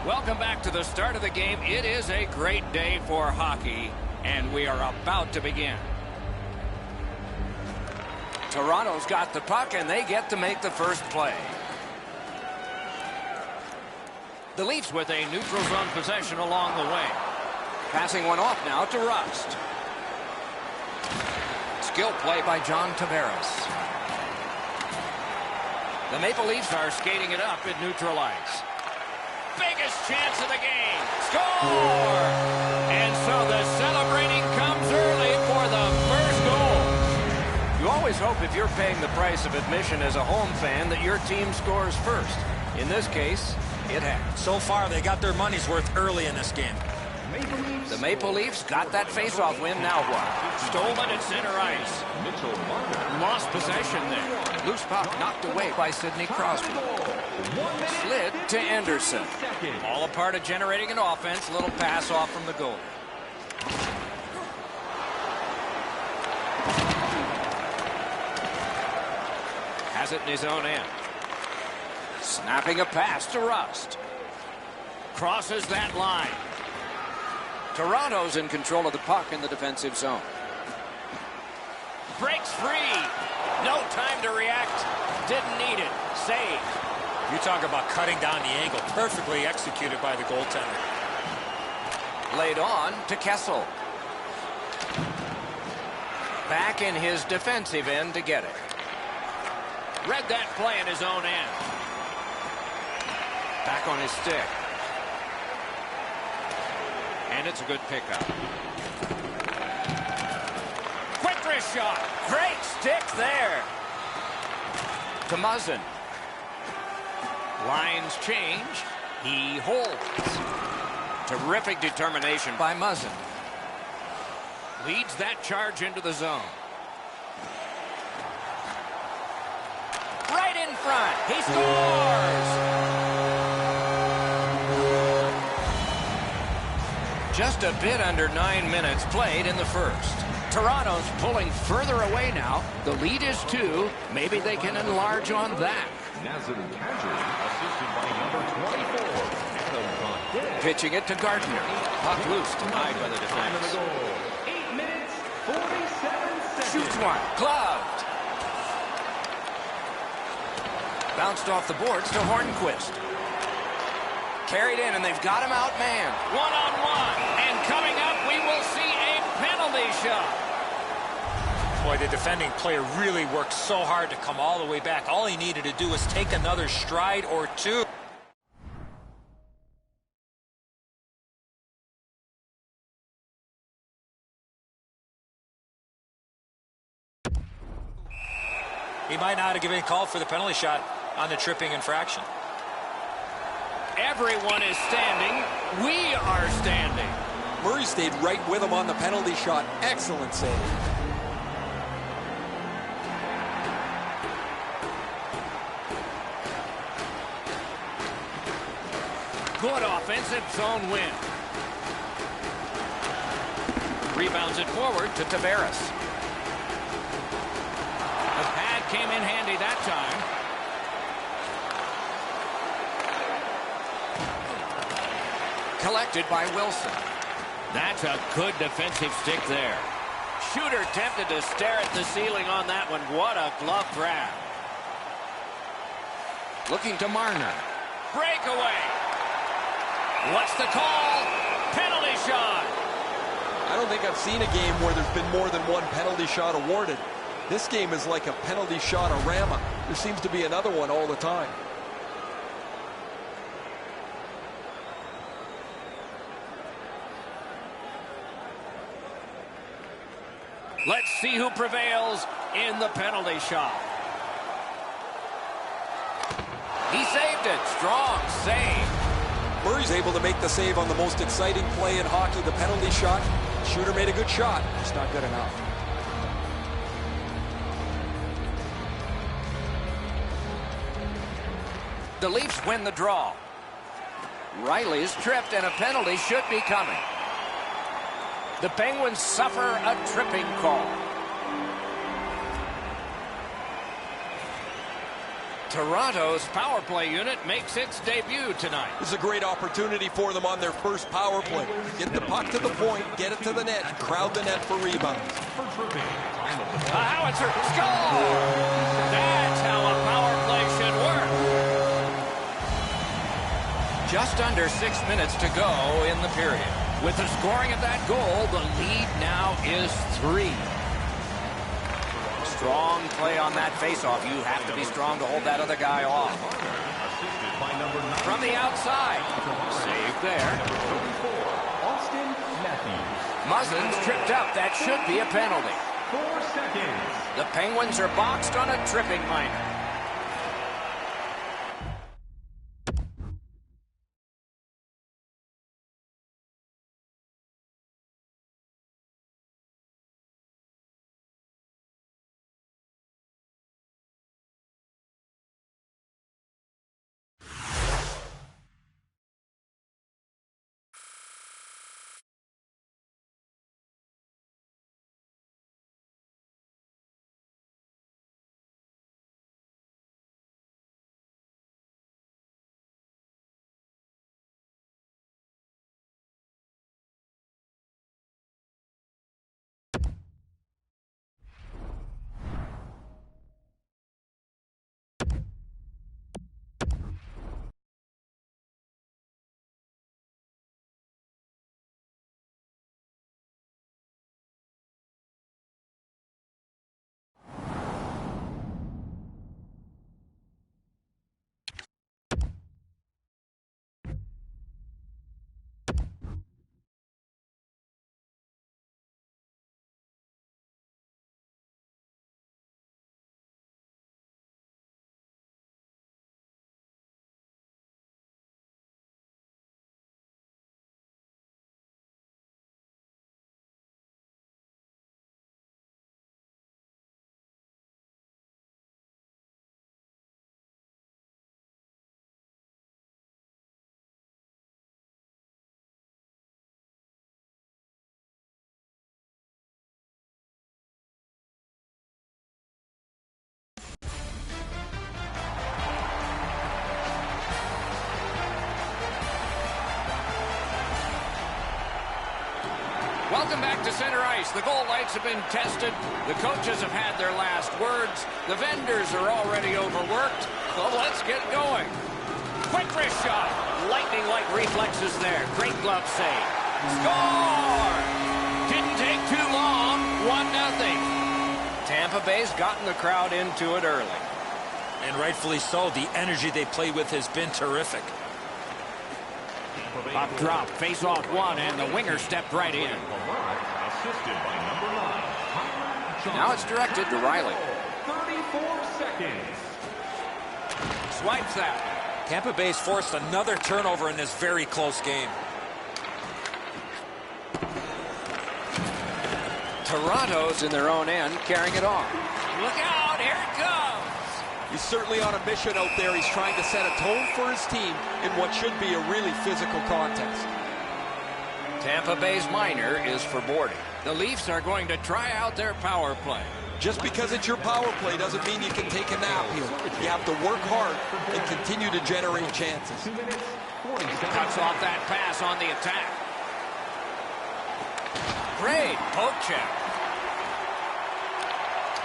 Welcome back to the start of the game. It is a great day for hockey, and we are about to begin. Toronto's got the puck, and they get to make the first play. The Leafs with a neutral zone possession along the way. Passing one off now to Rust. Skill play by John Tavares. The Maple Leafs are skating it up at neutral ice. Biggest chance of the game. Score! And so the celebrating comes early for the first goal. You always hope if you're paying the price of admission as a home fan that your team scores first. In this case, it has. So far, they got their money's worth early in this game. The Maple Leafs got that faceoff win. Now what? Stolen at center ice. Lost possession there. Loose puck knocked away by Sidney Crosby. Slid to Anderson. All a part of generating an offense. Little pass off from the goal. Has it in his own end. Snapping a pass to Rust. Crosses that line. Toronto's in control of the puck in the defensive zone. Breaks free. No time to react. Didn't need it. Save. You talk about cutting down the angle. Perfectly executed by the goaltender. Laid on to Kessel. Back in his defensive end to get it. Read that play in his own end. Back on his stick. And it's a good pickup. Quick wrist shot. Great stick there. To Muzzin. Lines change. He holds. Terrific determination by Muzzin. Leads that charge into the zone. Right in front. He scores! Just a bit under 9 minutes played in the first. Toronto's pulling further away now. The lead is 2. Maybe they can enlarge on that. Pitching it to Gardner. Puck loose, denied by the defense. 8 minutes, 47 seconds. Shoots one. Gloved. Bounced off the boards to Hornquist. Carried in, and they've got him outmanned. One-on-one. And coming up, we will see a penalty shot. Boy, the defending player really worked so hard to come all the way back. All he needed to do was take another stride or two. He might not have given a call for the penalty shot on the tripping infraction. Everyone is standing. We are standing. Murray stayed right with him on the penalty shot. Excellent save. Good offensive zone win. Rebounds it forward to Tavares. The pad came in handy that time. Collected by Wilson. That's a good defensive stick there. Shooter tempted to stare at the ceiling on that one. What a glove grab. Looking to Marner. Breakaway. What's the call? Penalty shot. I don't think I've seen a game where there's been more than one penalty shot awarded. This game is like a penalty shot-orama. There seems to be another one all the time. Let's see who prevails in the penalty shot. He saved it. Strong save. Murray's able to make the save on the most exciting play in hockey, the penalty shot. Shooter made a good shot. It's not good enough. The Leafs win the draw. Riley's tripped, and a penalty should be coming. The Penguins suffer a tripping call. Toronto's power play unit makes its debut tonight. This is a great opportunity for them on their first power play. Get the puck to the point, get it to the net, and crowd the net for rebounds. A howitzer, score! That's how a power play should work. Just under 6 minutes to go in the period. With the scoring of that goal, the lead now is 3. Strong play on that faceoff. You have to be strong to hold that other guy off. From the outside. Save there. Muzzin's tripped up. That should be a penalty. 4 seconds. The Penguins are boxed on a tripping minor. Welcome back to center ice. The goal lights have been tested. The coaches have had their last words. The vendors are already overworked. So let's get going. Quick wrist shot. Lightning-like reflexes there. Great glove save. Score! Didn't take too long. 1-0. Tampa Bay's gotten the crowd into it early. And rightfully so. The energy they play with has been terrific. Puck drop, face off one, and the winger stepped right in. Now it's directed to Riley. 34 seconds. Swipes that. Tampa Bay's forced another turnover in this very close game. Toronto's in their own end, carrying it on. Look out, here it comes. He's certainly on a mission out there. He's trying to set a tone for his team in what should be a really physical contest. Tampa Bay's minor is for boarding. The Leafs are going to try out their power play. Just because it's your power play doesn't mean you can take a nap here. You have to work hard and continue to generate chances. 2 minutes, 40 seconds. Cuts off that pass on the attack. Great poke check.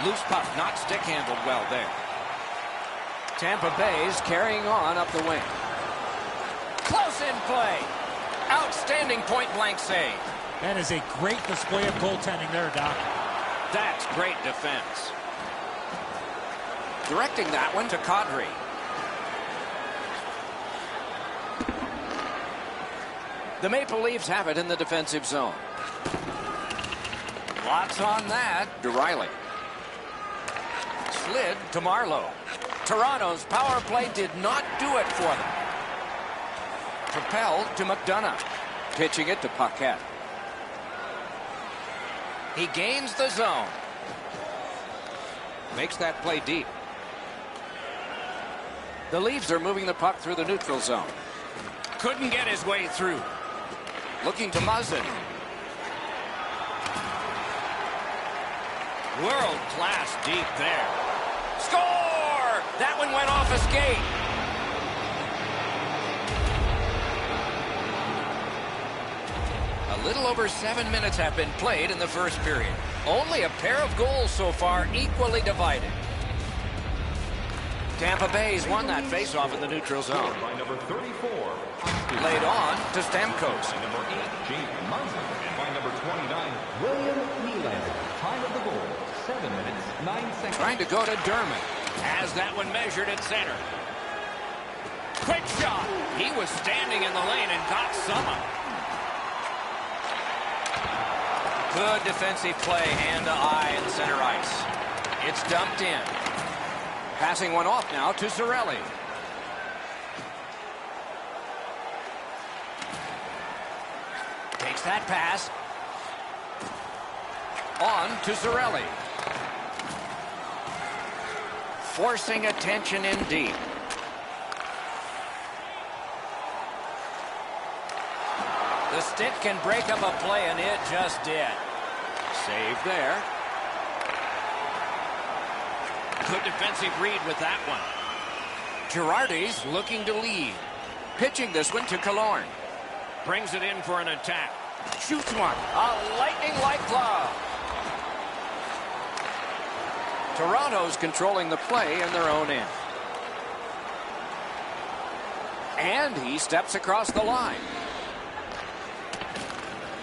Loose puck, not stick handled well there. Tampa Bay's carrying on up the wing. Close in play. Outstanding point-blank save. That is a great display of goaltending there, Doc. That's great defense. Directing that one to Kadri. The Maple Leafs have it in the defensive zone. Lots on that to Riley. Slid to Marlowe. Toronto's power play did not do it for them. Propelled to McDonough. Pitching it to Paquette. He gains the zone. Makes that play deep. The Leafs are moving the puck through the neutral zone. Couldn't get his way through. Looking to Muzzin. World class deep there. Score! That one went off a skate. A little over 7 minutes have been played in the first period. Only a pair of goals so far, equally divided. Tampa Bay's won that faceoff in the neutral zone. By number 34. Laid on to Stamkos. By number 8, Jake Munson. And by number 29, William Nylander. Time of the goal, 7 minutes, 9 seconds. Trying to go to Dermott. Has that one measured at center. Quick shot. He was standing in the lane and got some. Good defensive play, hand to eye in center ice. It's dumped in. Passing one off now to Cirelli. Takes that pass. On to Cirelli. Forcing attention in deep. The stick can break up a play, and it just did. Save there. Good defensive read with that one. Girardi's looking to lead. Pitching this one to Killorn. Brings it in for an attack. Shoots one. A lightning-like glove. Toronto's controlling the play in their own end. And he steps across the line.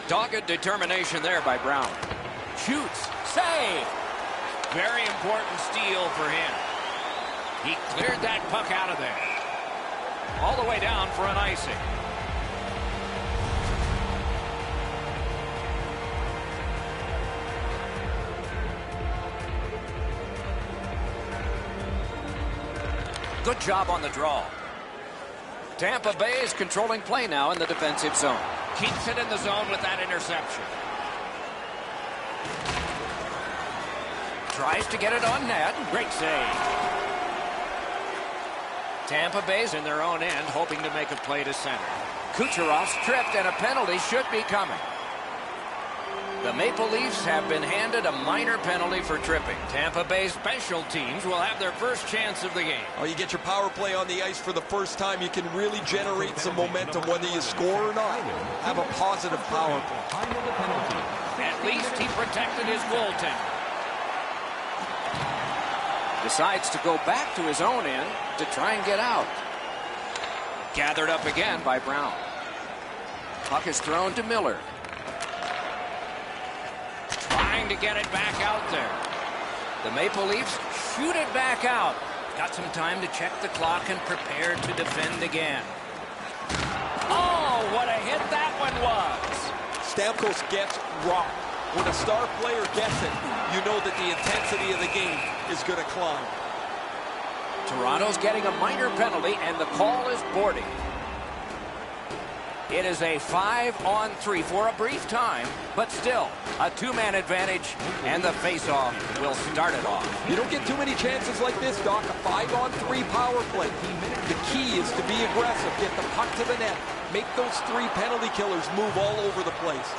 Dogged determination there by Brown. Shoots. Save. Very important steal for him. He cleared that puck out of there. All the way down for an icing. Good job on the draw. Tampa Bay is controlling play now in the defensive zone. Keeps it in the zone with that interception. Tries to get it on net. Great save. Tampa Bay's in their own end, hoping to make a play to center. Kucherov's tripped, and a penalty should be coming. The Maple Leafs have been handed a minor penalty for tripping. Tampa Bay special teams will have their first chance of the game. Oh, you get your power play on the ice for the first time. You can really generate some momentum whether you score or not. Have a positive power play. At least he protected his goaltender. Decides to go back to his own end to try and get out. Gathered up again by Brown. Puck is thrown to Miller. Trying to get it back out there. The Maple Leafs shoot it back out. Got some time to check the clock and prepare to defend again. Oh, what a hit that one was. Stamkos gets rocked. When a star player gets it, you know that the intensity of the game is going to climb. Toronto's getting a minor penalty, and the call is boarding. It is a 5-on-3 for a brief time, but still a two-man advantage, and the face-off will start it off. You don't get too many chances like this, Doc. A 5-on-3 power play. The key is to be aggressive, get the puck to the net, make those three penalty killers move all over the place.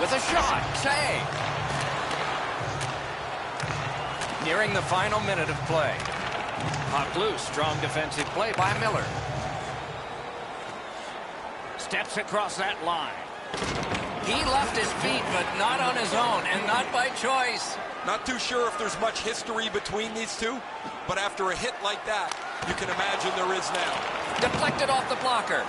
With a shot, save. Nearing the final minute of play. Puck loose, strong defensive play by Miller. Steps across that line. He left his feet, but not on his own, and not by choice. Not too sure if there's much history between these two, but after a hit like that, you can imagine there is now. Deflected off the blocker.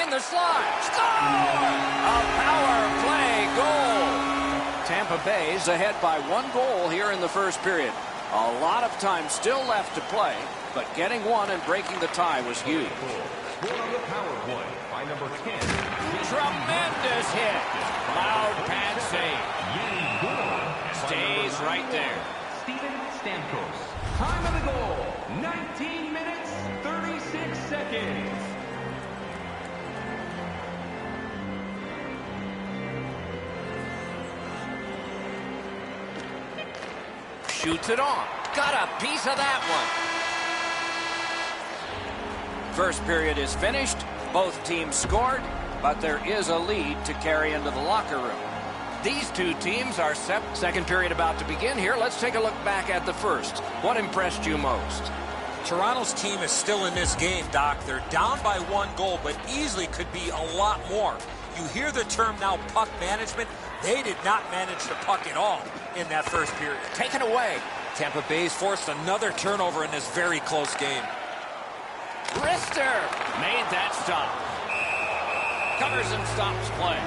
In the slot. Score! A power play goal. Tampa Bay's ahead by 1 goal here in the first period. A lot of time still left to play, but getting one and breaking the tie was huge. Scored on the power play by number 10. Tremendous hit. Loud pad save. Stays right there. Steven Stamkos. Time of the goal, 19 minutes, 36 seconds. Shoots it on. Got a piece of that one. First period is finished. Both teams scored, but there is a lead to carry into the locker room. These two teams are set. Second period about to begin here. Let's take a look back at the first. What impressed you most? Toronto's team is still in this game, Doc. They're down by 1 goal, but easily could be a lot more. You hear the term now, puck management. They did not manage the puck at all in that first period. Taken away. Tampa Bay's forced another turnover in this very close game. Rister made that stop. Covers and stops play.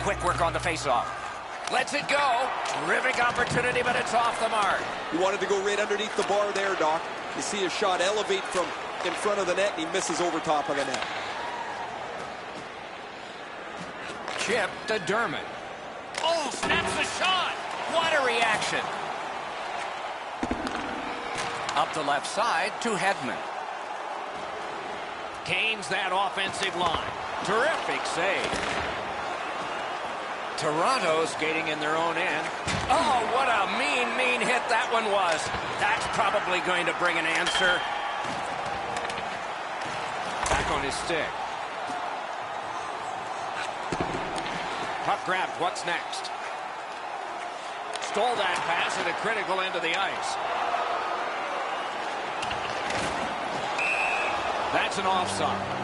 Quick work on the faceoff. Lets it go. Terrific opportunity, but it's off the mark. He wanted to go right underneath the bar there, Doc. You see a shot elevate from in front of the net, and he misses over top of the net. Chip to Dermott. Oh, snaps the shot. What a reaction. Up the left side to Hedman. Gains that offensive line. Terrific save. Toronto skating in their own end. Oh, what a mean hit that one was. That's probably going to bring an answer. Back on his stick. Puck grabbed. What's next? Stole that pass at a critical end of the ice. That's an offside.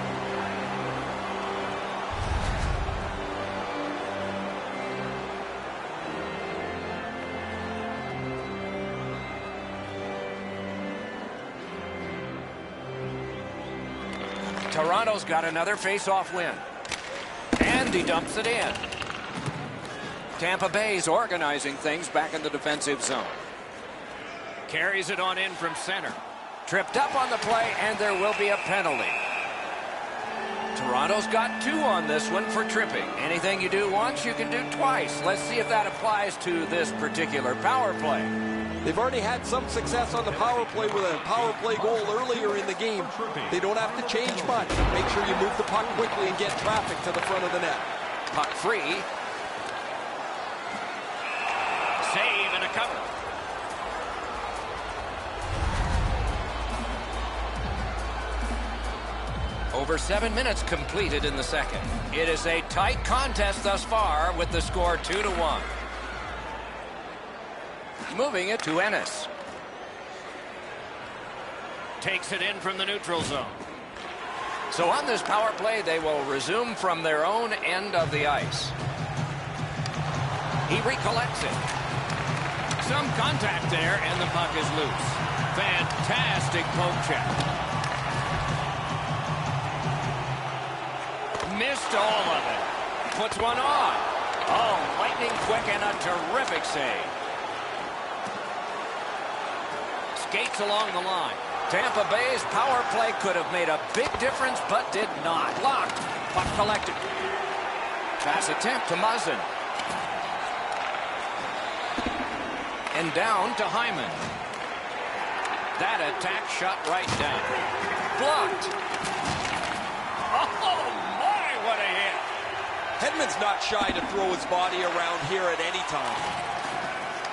Toronto's got another face-off win. And he dumps it in. Tampa Bay's organizing things back in the defensive zone. Carries it on in from center. Tripped up on the play, and there will be a penalty. Toronto's got 2 on this one for tripping. Anything you do once, you can do twice. Let's see if that applies to this particular power play. They've already had some success on the power play with a power play goal earlier in the game. They don't have to change much. Make sure you move the puck quickly and get traffic to the front of the net. Puck free. Save and a cover. Over 7 minutes completed in the second. It is a tight contest thus far with the score 2-1. Moving it to Ennis. Takes it in from the neutral zone. So on this power play, they will resume from their own end of the ice. He recollects it. Some contact there, and the puck is loose. Fantastic poke check. Missed all of it. Puts one on. Oh, lightning quick and a terrific save. Skates along the line. Tampa Bay's power play could have made a big difference, but did not. Locked. Puck collected. Pass attempt to Muzzin. And down to Hyman. That attack shot right down. Blocked. Oh, my, what a hit. Hedman's not shy to throw his body around here at any time.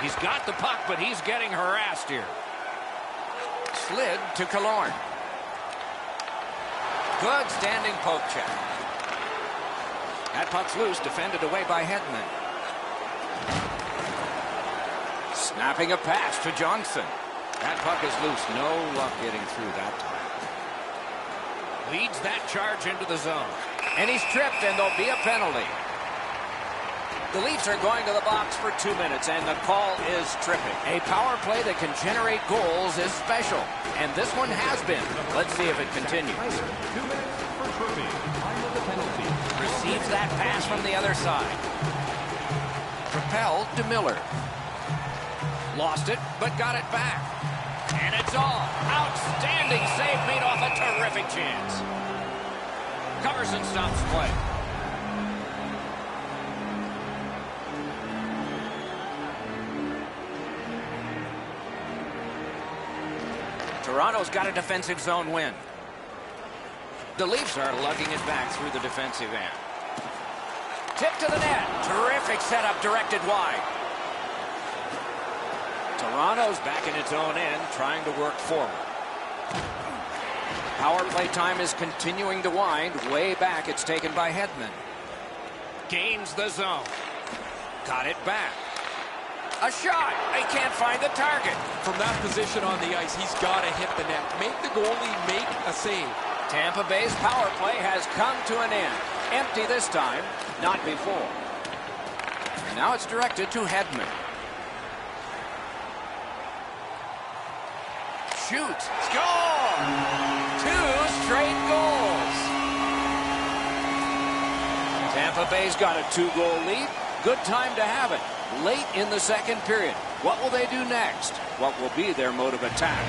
He's got the puck, but he's getting harassed here. Slid to Killorn. Good standing poke check. That puck's loose, defended away by Hedman. Snapping a pass to Johnson. That puck is loose. No luck getting through that time. Leads that charge into the zone. And he's tripped, and there'll be a penalty. The Leafs are going to the box for 2 minutes, and the call is tripping. A power play that can generate goals is special, and this one has been. Let's see if it continues. 2 minutes for tripping. Time of the penalty. Receives that pass from the other side. Propelled to Miller. Lost it, but got it back. And it's all. Outstanding save made off a terrific chance. Covers and stops play. Toronto's got a defensive zone win. The Leafs are lugging it back through the defensive end. Tip to the net. Terrific setup directed wide. Toronto's back in its own end, trying to work forward. Power play time is continuing to wind. Way back, it's taken by Hedman. Gains the zone. Got it back. A shot. They can't find the target. From that position on the ice, he's got to hit the net. Make the goalie make a save. Tampa Bay's power play has come to an end. Empty this time, not before. And now it's directed to Hedman. Shoots. Score! 2 straight goals. Tampa Bay's got a 2-goal lead. Good time to have it. Late in the second period. What will they do next? What will be their mode of attack?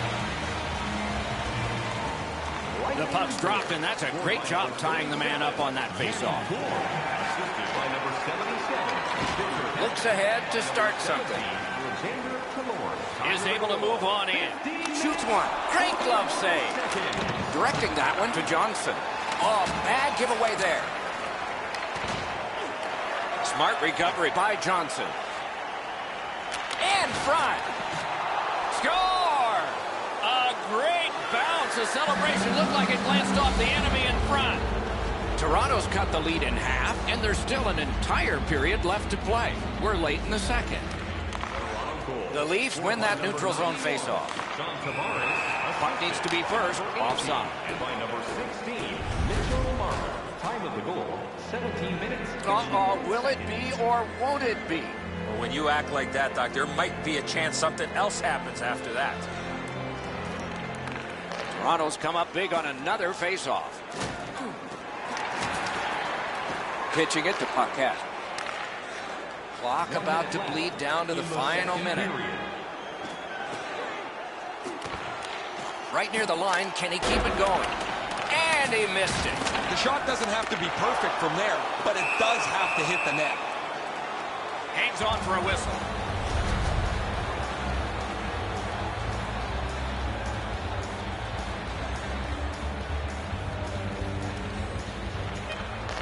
The puck's dropped, and that's a great job tying the man up on that faceoff. Looks ahead to start something. Is able to move on in. Shoots one. Great glove save. Directing that one to Johnson. Oh, bad giveaway there. Smart recovery by Johnson. In front. Score! A great bounce. The celebration looked like it glanced off the enemy in front. Toronto's cut the lead in half, and there's still an entire period left to play. We're late in the second. The Leafs win that neutral zone faceoff. Puck needs to be first. Offside. By number 16, Mitchell Marner. Time of the goal, 17 minutes. Will it be or won't it be? Well, when you act like that, Doc, there might be a chance something else happens after that. Toronto's come up big on another faceoff. Pitching it to Paquette. Clock about to bleed down to the final minute. Right near the line, can he keep it going? And he missed it. The shot doesn't have to be perfect from there, but it does have to hit the net. Hangs on for a whistle.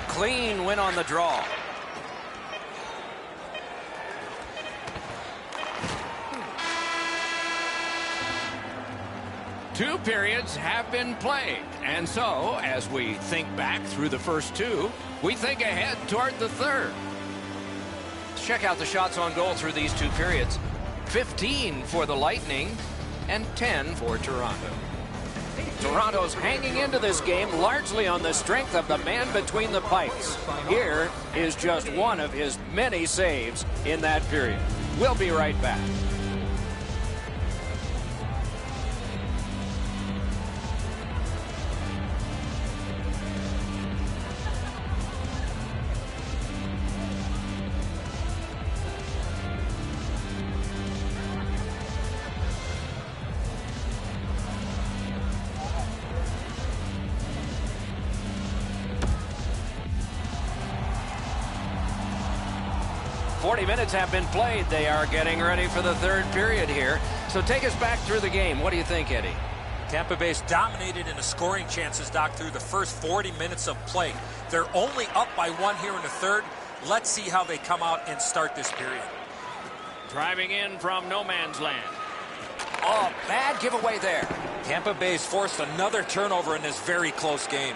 Clean win on the draw. Two periods have been played, and so as we think back through the first two, we think ahead toward the third. Check out the shots on goal through these two periods. 15 for the Lightning and 10 for Toronto. Toronto's hanging into this game largely on the strength of the man between the pipes. Here is just one of his many saves in that period. We'll be right back. Minutes have been played. They are getting ready for the third period here. So take us back through the game. What do you think, Eddie? Tampa Bay's dominated in the scoring chances, Doc, through the first 40 minutes of play. They're only up by 1 here in the third. Let's see how they come out and start this period. Driving in from no man's land. Oh, bad giveaway there. Tampa Bay's forced another turnover in this very close game.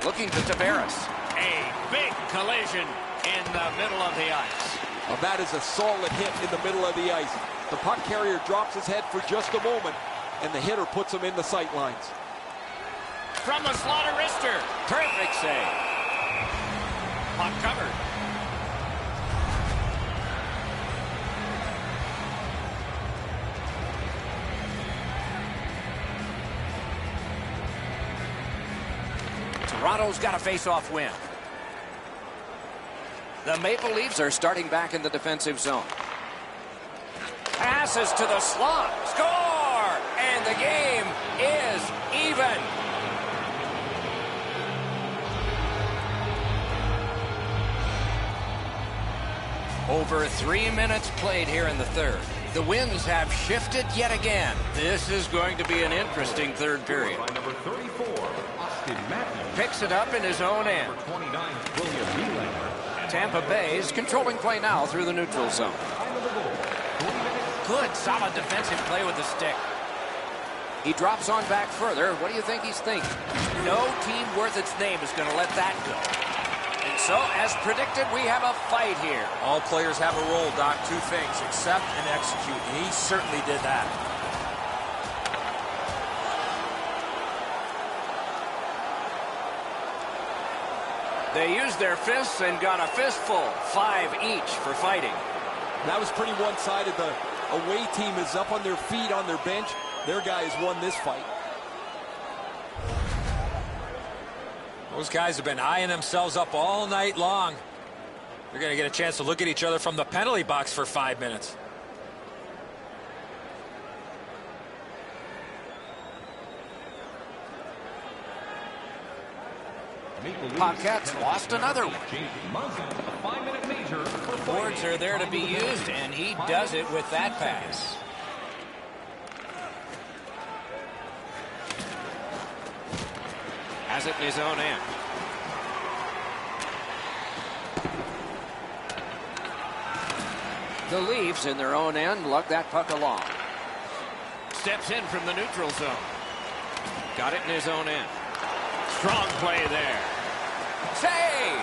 Looking to Tavares. A big collision in the middle of the ice. Well, that is a solid hit in the middle of the ice. The puck carrier drops his head for just a moment, and the hitter puts him in the sight lines. From the slaughter wrister. Perfect save. Puck covered. Toronto's got a face-off win. The Maple Leafs are starting back in the defensive zone. Passes to the slot. Score! And the game is even. Over 3 minutes played here in the third. The winds have shifted yet again. This is going to be an interesting third period. Number 34, Austin Matthews. Picks it up in his own end. Number 29, William Nylander. Tampa Bay is controlling play now through the neutral zone. Time of the goal, Good, solid defensive play with the stick. He drops on back further. What do you think he's thinking? No team worth its name is going to let that go. And so, as predicted, we have a fight here. All players have a role, Doc. Two things, accept and execute. And he certainly did that. They used their fists and got a fistful. 5 each for fighting. That was pretty one-sided. The away team is up on their feet on their bench. Their guys won this fight. Those guys have been eyeing themselves up all night long. They're going to get a chance to look at each other from the penalty box for 5 minutes. Pockets lost another one. Boards are there to be used, and he does it with that pass. Has it in his own end. The Leafs in their own end lug that puck along. Steps in from the neutral zone. Got it in his own end. Strong play there. Save!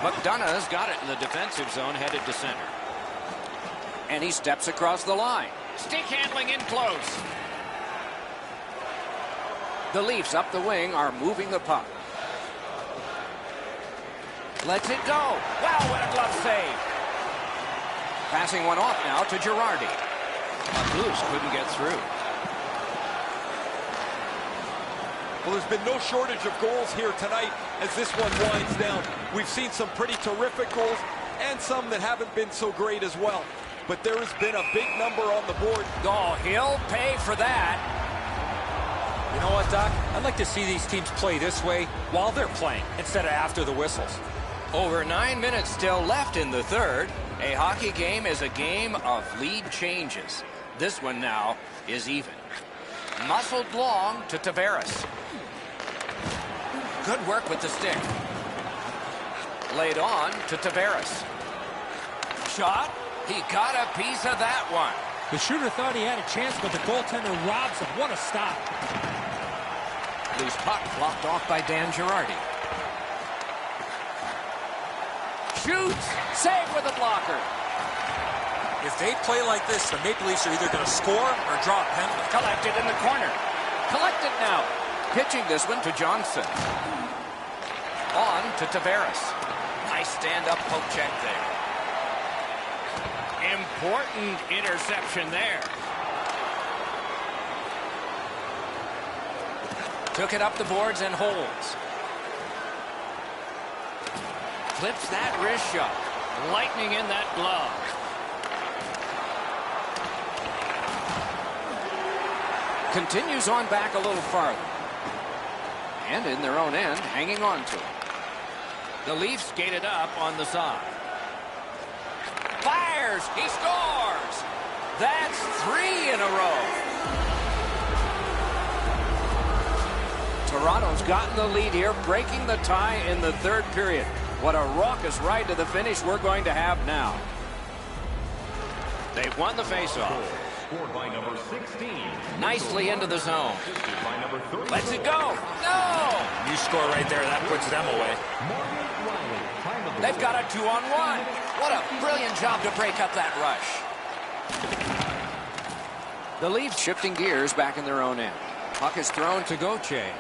McDonough's got it in the defensive zone, headed to center. And he steps across the line. Stick handling in close. The Leafs up the wing are moving the puck. Lets it go. Wow, what a glove save. Passing one off now to Girardi. Goose couldn't get through. Well, there's been no shortage of goals here tonight as this one winds down. We've seen some pretty terrific goals and some that haven't been so great as well. But there has been a big number on the board. Oh, he'll pay for that. You know what, Doc? I'd like to see these teams play this way while they're playing instead of after the whistles. Over 9 minutes still left in the third. A hockey game is a game of lead changes. This one now is even. Muscled long to Tavares. Good work with the stick. Laid on to Tavares. Shot. He got a piece of that one. The shooter thought he had a chance, but the goaltender robs him. What a stop. Loose puck blocked off by Dan Girardi. Shoots. Save with a blocker. If they play like this, the Maple Leafs are either going to score or draw a penalty. Collected in the corner. Collected now. Pitching this one to Johnson. On to Tavares. Nice stand-up poke check there. Important interception there. Took it up the boards and holds. Flips that wrist shot. Lightning in that glove. Continues on back a little farther. And in their own end, hanging on to it. The Leafs skated up on the side. Fires! He scores! That's 3 in a row. Toronto's gotten the lead here, breaking the tie in the third period. What a raucous ride to the finish we're going to have now. They've won the faceoff. Scored by number 16. Nicely into the zone. By number 30. Lets it go. No! You score right there, that puts them away. They've got a 2-on-1. What a brilliant job to break up that rush. The Leafs shifting gears back in their own end. Puck is thrown to Gauthier.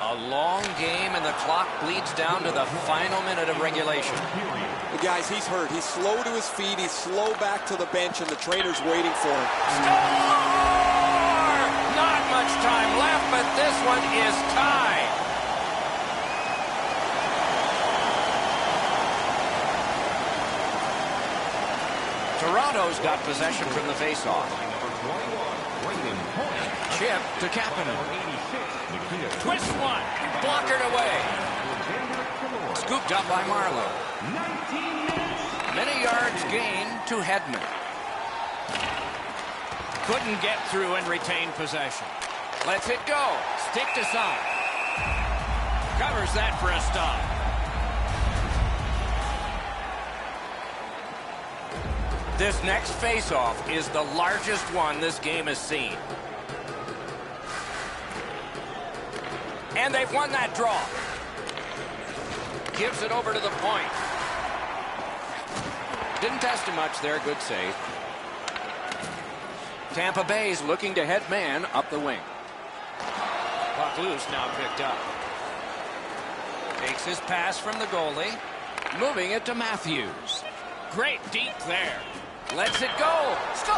A long game, and the clock bleeds down to the final minute of regulation. The guys, he's hurt. He's slow to his feet. He's slow back to the bench, and the trainer's waiting for him. Score! Not much time left, but this one is tied. Toronto's got possession from the faceoff. Chip to Kapanen. Twist one. Blockered away. Scooped up by Marlowe. Many yards gained to Hedman. Couldn't get through and retain possession. Lets it go. Stick to side. Covers that for a stop. This next face-off is the largest one this game has seen. And they've won that draw. Gives it over to the point. Didn't test him much there. Good save. Tampa Bay's looking to head man up the wing. Puck loose, now picked up. Takes his pass from the goalie. Moving it to Matthews. Great deep there. Lets it go. Score!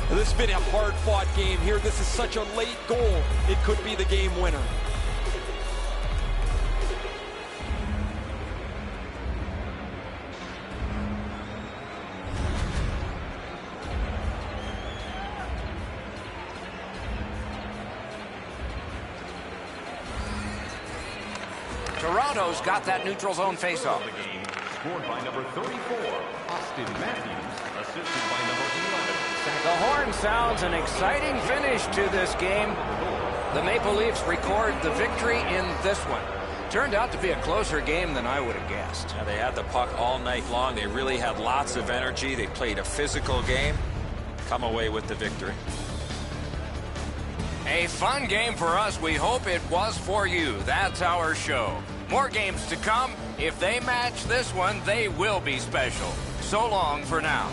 This has been a hard-fought game here. This is such a late goal. It could be the game winner. Toronto's got that neutral zone faceoff. The game scored by number 34, Austin Matthews, assisted by number 11. The horn sounds an exciting finish to this game. The Maple Leafs record the victory in this one. Turned out to be a closer game than I would have guessed. Yeah, they had the puck all night long. They really had lots of energy. They played a physical game. Come away with the victory. A fun game for us. We hope it was for you. That's our show. More games to come. If they match this one, they will be special. So long for now.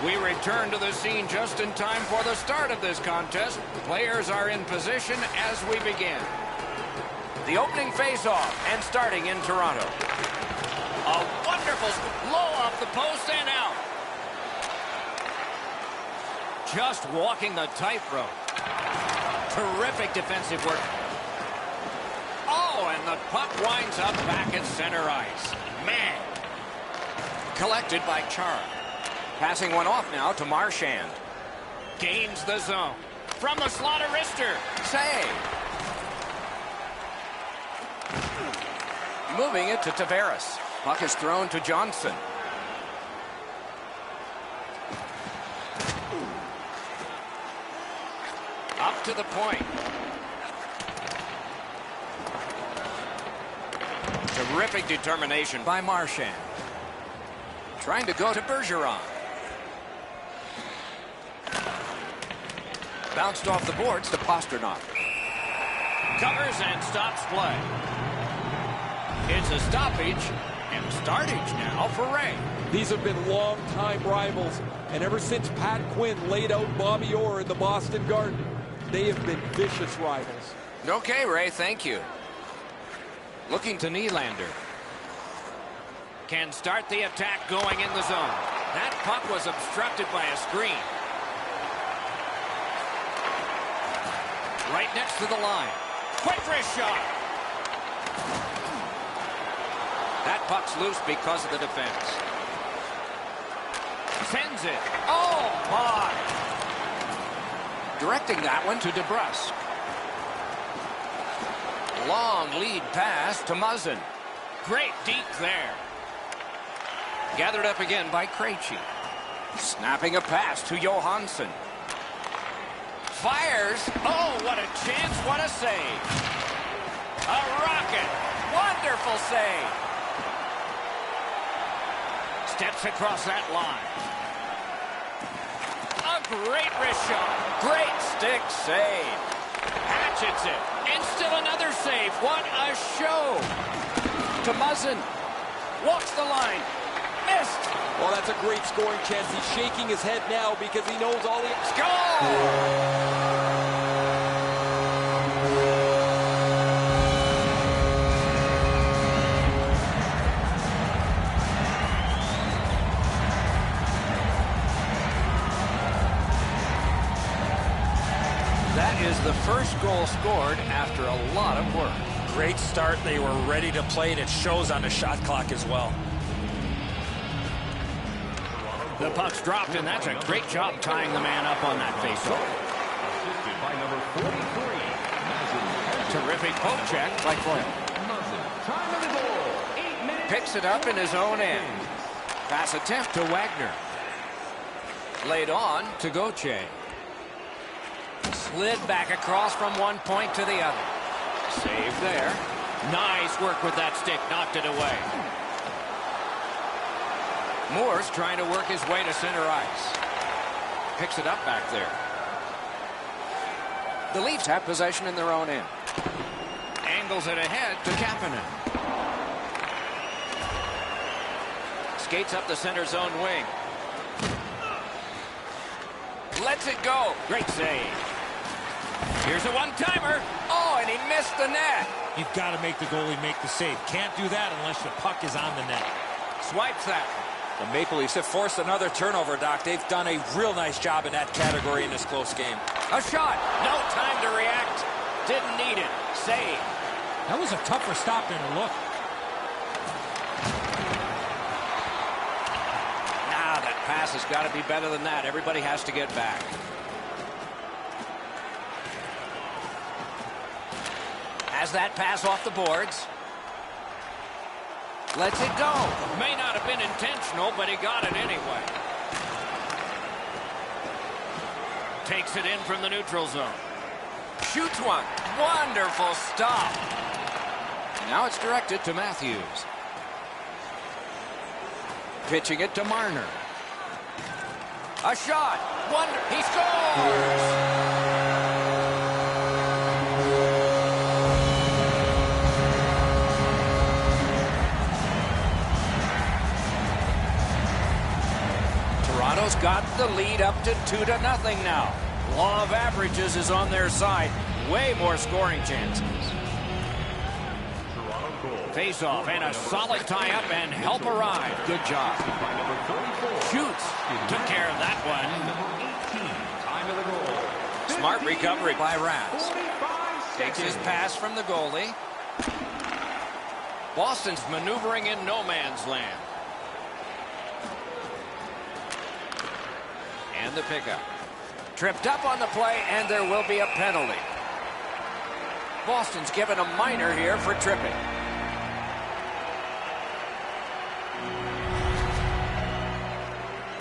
We return to the scene just in time for the start of this contest. Players are in position as we begin. The opening face-off and starting in Toronto. A wonderful low off the post and out. Just walking the tightrope. Terrific defensive work. Oh, and the puck winds up back at center ice. Man. Collected by Chara. Passing one off now to Marchand. Gains the zone. From the slot, a wrister. Save. Moving it to Tavares. Puck is thrown to Johnson. Up to the point. Terrific determination by Marchand. Trying to go to Bergeron. Bounced off the boards to Pasternak. Covers and stops play. It's a stoppage and startage now for Ray. These have been long-time rivals, and ever since Pat Quinn laid out Bobby Orr in the Boston Garden, they have been vicious rivals. Okay, Ray, thank you. Looking to Nylander. Can start the attack going in the zone. That puck was obstructed by a screen. Right next to the line. Quick wrist shot. That puck's loose because of the defense. Sends it. Oh, my. Directing that one to DeBrusque. Long lead pass to Muzzin. Great deep there. Gathered up again by Krejci. Snapping a pass to Johansson. Fires. Oh, what a chance. What a save. A rocket. Wonderful save. Steps across that line. A great wrist shot. Great stick save. Hatchets it. And still another save. What a show. To Muzzin. Walks the line. Missed. Well, that's a great scoring chance. He's shaking his head now because he knows all he... Score! That is the first goal scored after a lot of work. Great start. They were ready to play, and it shows on the shot clock as well. The puck's dropped, and that's a great job tying the man up on that faceoff. Assisted by number 43. Terrific poke check by Coyle. Time of the goal. 8 minutes. Picks it up in his own end. Pass attempt to Wagner. Laid on to Gauthier. Slid back across from one point to the other. Save there. Nice work with that stick. Knocked it away. Moore's trying to work his way to center ice. Picks it up back there. The Leafs have possession in their own end. Angles it ahead to Kapanen. Skates up the center zone wing. Lets it go. Great save. Here's a one-timer. Oh, and he missed the net. You've got to make the goalie make the save. Can't do that unless the puck is on the net. Swipes that. The Maple Leafs have forced another turnover, Doc. They've done a real nice job in that category in this close game. A shot. No time to react. Didn't need it. Save. That was a tougher stop than it looked. Nah, that pass has got to be better than that. Everybody has to get back. Has that pass off the boards. Lets it go. May not have been intentional, but he got it anyway. Takes it in from the neutral zone. Shoots one. Wonderful stop. Now it's directed to Matthews. Pitching it to Marner. A shot. He scores! Toronto Toronto's got the lead up to 2-0 now. Law of averages is on their side. Way more scoring chances. Face-off and a solid tie-up and help arrive. Good job. Shoots. Took care of that one. Smart recovery by Raz. Takes his pass from the goalie. Boston's maneuvering in no man's land. And the pickup. Tripped up on the play, and there will be a penalty. Boston's given a minor here for tripping.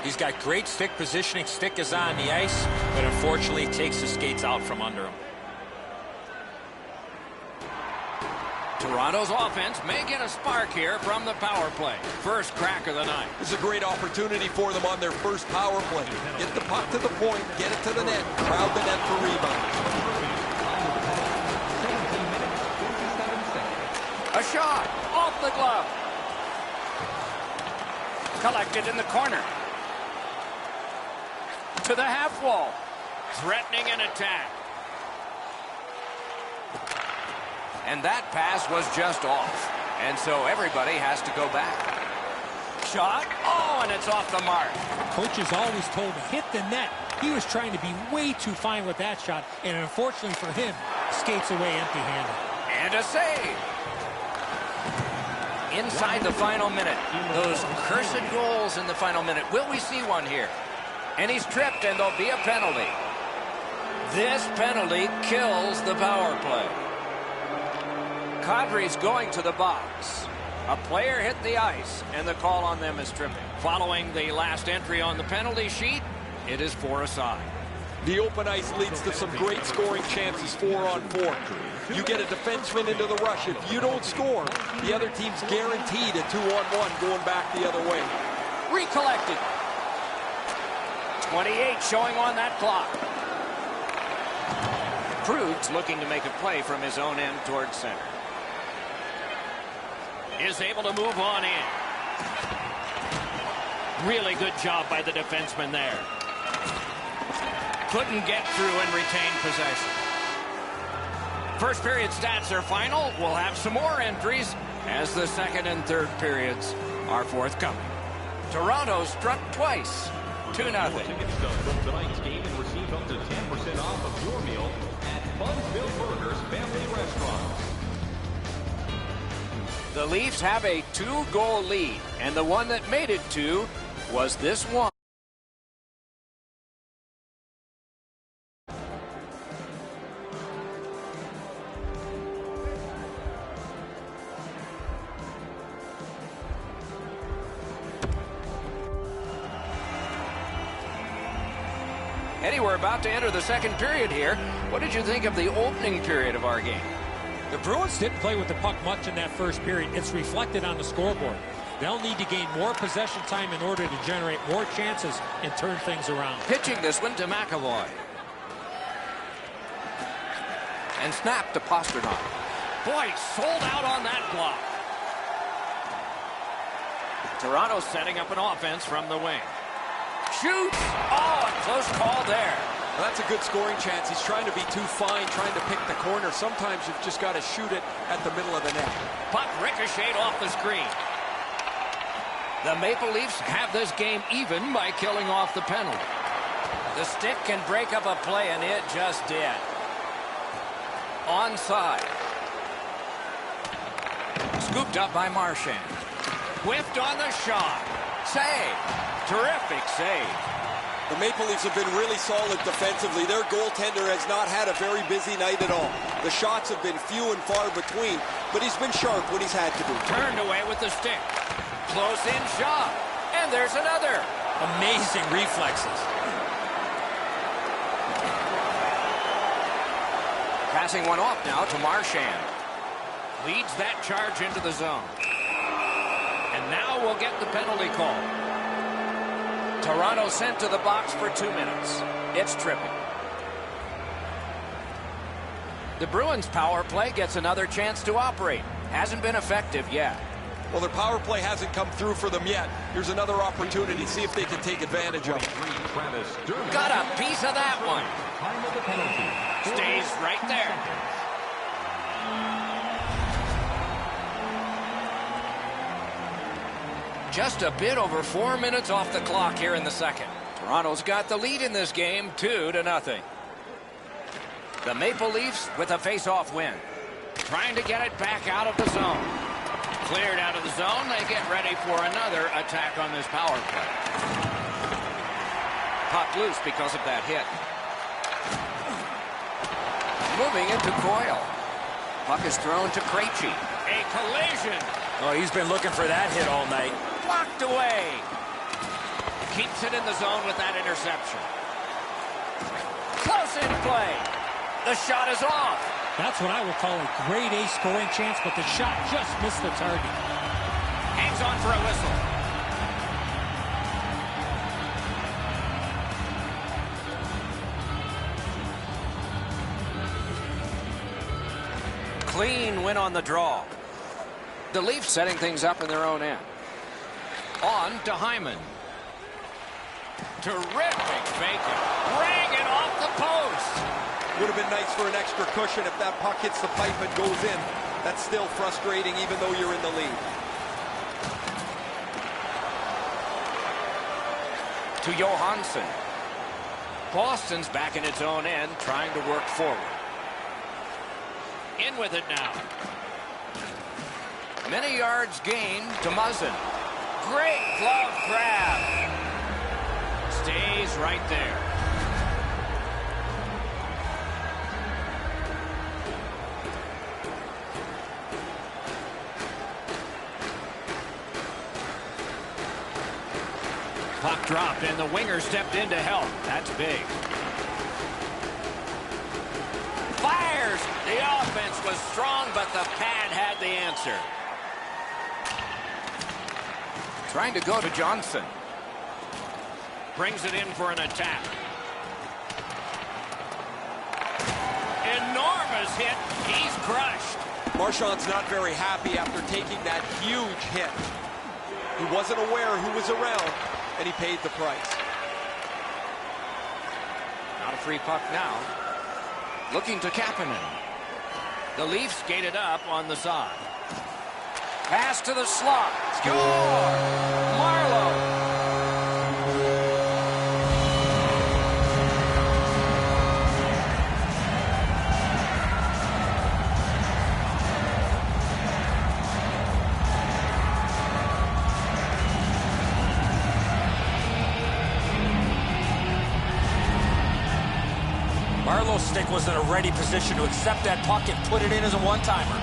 He's got great stick positioning. Stick is on the ice, but unfortunately takes the skates out from under him. Toronto's offense may get a spark here from the power play. First crack of the night. This is a great opportunity for them on their first power play. Get the puck to the point, get it to the net, crowd the net for rebounds. A shot off the glove. Collected in the corner. To the half wall. Threatening an attack. And that pass was just off. And so everybody has to go back. Shot. Oh, and it's off the mark. Coaches always told him, hit the net. He was trying to be way too fine with that shot. And unfortunately for him, skates away empty-handed. And a save. Inside the final minute. Those cursed goals in the final minute. Will we see one here? And he's tripped, and there'll be a penalty. This penalty kills the power play. Kadri's going to the box. A player hit the ice, and the call on them is tripping. Following the last entry on the penalty sheet, it is 4 aside. The open ice leads to some great scoring chances 4-on-4. You get a defenseman into the rush. If you don't score, the other team's guaranteed a 2-on-1 going back the other way. Recollected. 28 showing on that clock. Krug's looking to make a play from his own end towards center. Is able to move on in. Really good job by the defenseman there. Couldn't get through and retain possession. First period stats are final. We'll have some more entries as the second and third periods are forthcoming. Toronto struck twice. 2-0. Ticket stub from tonight's game and receive up to 10% off of your meal at Bunsville Burgers Family Restaurant. The Leafs have a 2-goal lead, and the one that made it 2 was this one. Eddie, we're about to enter the second period here. What did you think of the opening period of our game? The Bruins didn't play with the puck much in that first period. It's reflected on the scoreboard. They'll need to gain more possession time in order to generate more chances and turn things around. Pitching this one to McAvoy. And snap to Pasternak. Boy, sold out on that block. Toronto setting up an offense from the wing. Shoots! Oh, a close call there. Well, that's a good scoring chance. He's trying to be too fine, trying to pick the corner. Sometimes you've just got to shoot it at the middle of the net. Puck ricocheted off the screen. The Maple Leafs have this game even by killing off the penalty. The stick can break up a play, and it just did. Onside. Scooped up by Marchand. Whiffed on the shot. Save. Terrific save. The Maple Leafs have been really solid defensively. Their goaltender has not had a very busy night at all. The shots have been few and far between, but he's been sharp when he's had to be. Turned away with the stick. Close in shot. And there's another. Amazing reflexes. Passing one off now to Marchand. Leads that charge into the zone. And now we'll get the penalty call. Toronto sent to the box for 2 minutes. It's tripping. The Bruins power play gets another chance to operate. Hasn't been effective yet. Well, their power play hasn't come through for them yet. Here's another opportunity. See if they can take advantage of it. Got a piece of that one. Time of the penalty. Stays right there. Just a bit over 4 minutes off the clock here in the second. Toronto's got the lead in this game, 2-0. The Maple Leafs with a face-off win. Trying to get it back out of the zone. Cleared out of the zone. They get ready for another attack on this power play. Puck loose because of that hit. Moving into Coyle. Puck is thrown to Krejci. A collision. Oh, he's been looking for that hit all night. Blocked away. Keeps it in the zone with that interception. Close in play. The shot is off. That's what I would call a grade A scoring chance, but the shot just missed the target. Hangs on for a whistle. Clean win on the draw. The Leafs setting things up in their own end. On to Hyman. Terrific fake. Rang it off the post. Would have been nice for an extra cushion if that puck hits the pipe and goes in. That's still frustrating even though you're in the lead. To Johansson. Boston's back in its own end, trying to work forward. In with it now. Many yards gained to Muzzin. Great glove grab. Stays right there. Puck dropped, and the winger stepped in to help. That's big. Fires! The offense was strong, but the pad had the answer. Trying to go to Johnson. Brings it in for an attack. Enormous hit. He's crushed. Marchand's not very happy after taking that huge hit. He wasn't aware who was around, and he paid the price. Not a free puck now. Looking to Kapanen. The Leafs skated up on the side. Pass to the slot. Score! Marleau. Marleau's stick was in a ready position to accept that puck and put it in as a one-timer.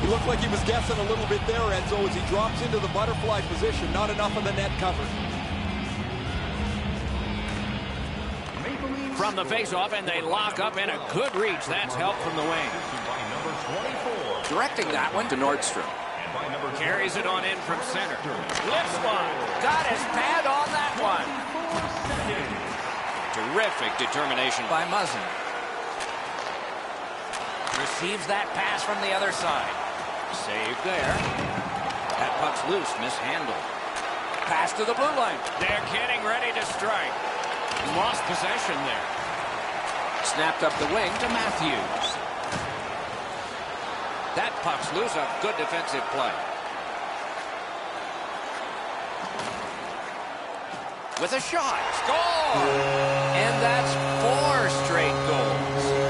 He looked like he was guessing a little bit there, Enzo, as he drops into the butterfly position. Not enough of the net covered. From the faceoff, and they lock up in a good reach. That's help from the wing. Directing that one to Nordstrom. Carries it on in from center. Left spot. Got his pad on that one. Terrific determination by Muzzin. Receives that pass from the other side. Saved there. That puck's loose, mishandled. Pass to the blue line. They're getting ready to strike. Lost possession there. Snapped up the wing to Matthews. That puck's loose, a good defensive play. With a shot. Score! And that's 4 straight goals.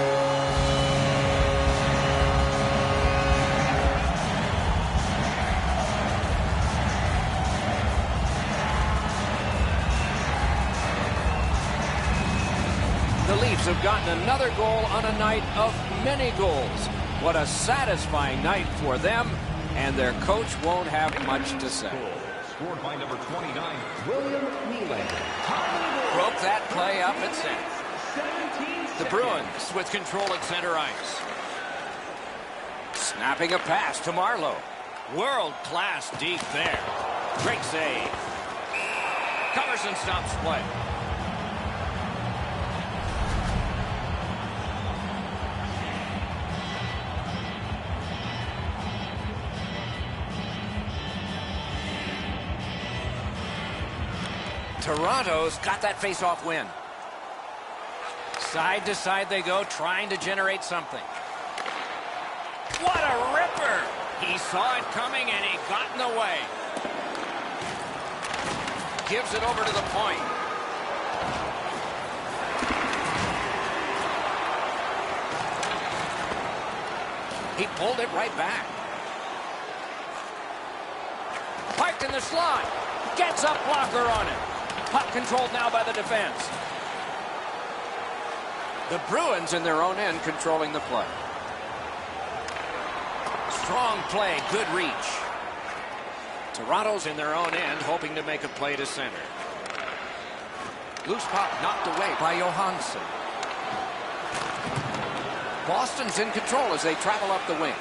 The Leafs have gotten another goal on a night of many goals. What a satisfying night for them, and their coach won't have much to say. Scored by number 29, William Nylander. Broke that play up at center. The Bruins with control at center ice. Snapping a pass to Marleau. World-class deep there. Great save. Covers and stops play. Toronto's got that face-off win. Side to side they go, trying to generate something. What a ripper! He saw it coming and he got in the way. Gives it over to the point. He pulled it right back. Parked in the slot. Gets a blocker on it. Puck controlled now by the defense. The Bruins in their own end controlling the play. Strong play, good reach. Toronto's in their own end, hoping to make a play to center. Loose puck knocked away by Johansson. Boston's in control as they travel up the wing.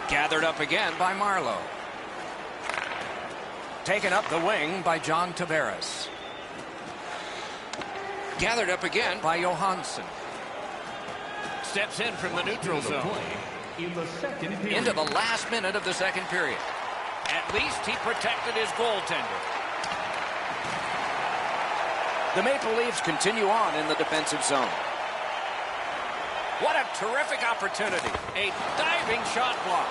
Gathered up again by Marlowe. Taken up the wing by John Tavares. Gathered up again by Johansson. Steps in from the neutral zone. Into the last minute of the second period. At least he protected his goaltender. The Maple Leafs continue on in the defensive zone. What a terrific opportunity. A diving shot block.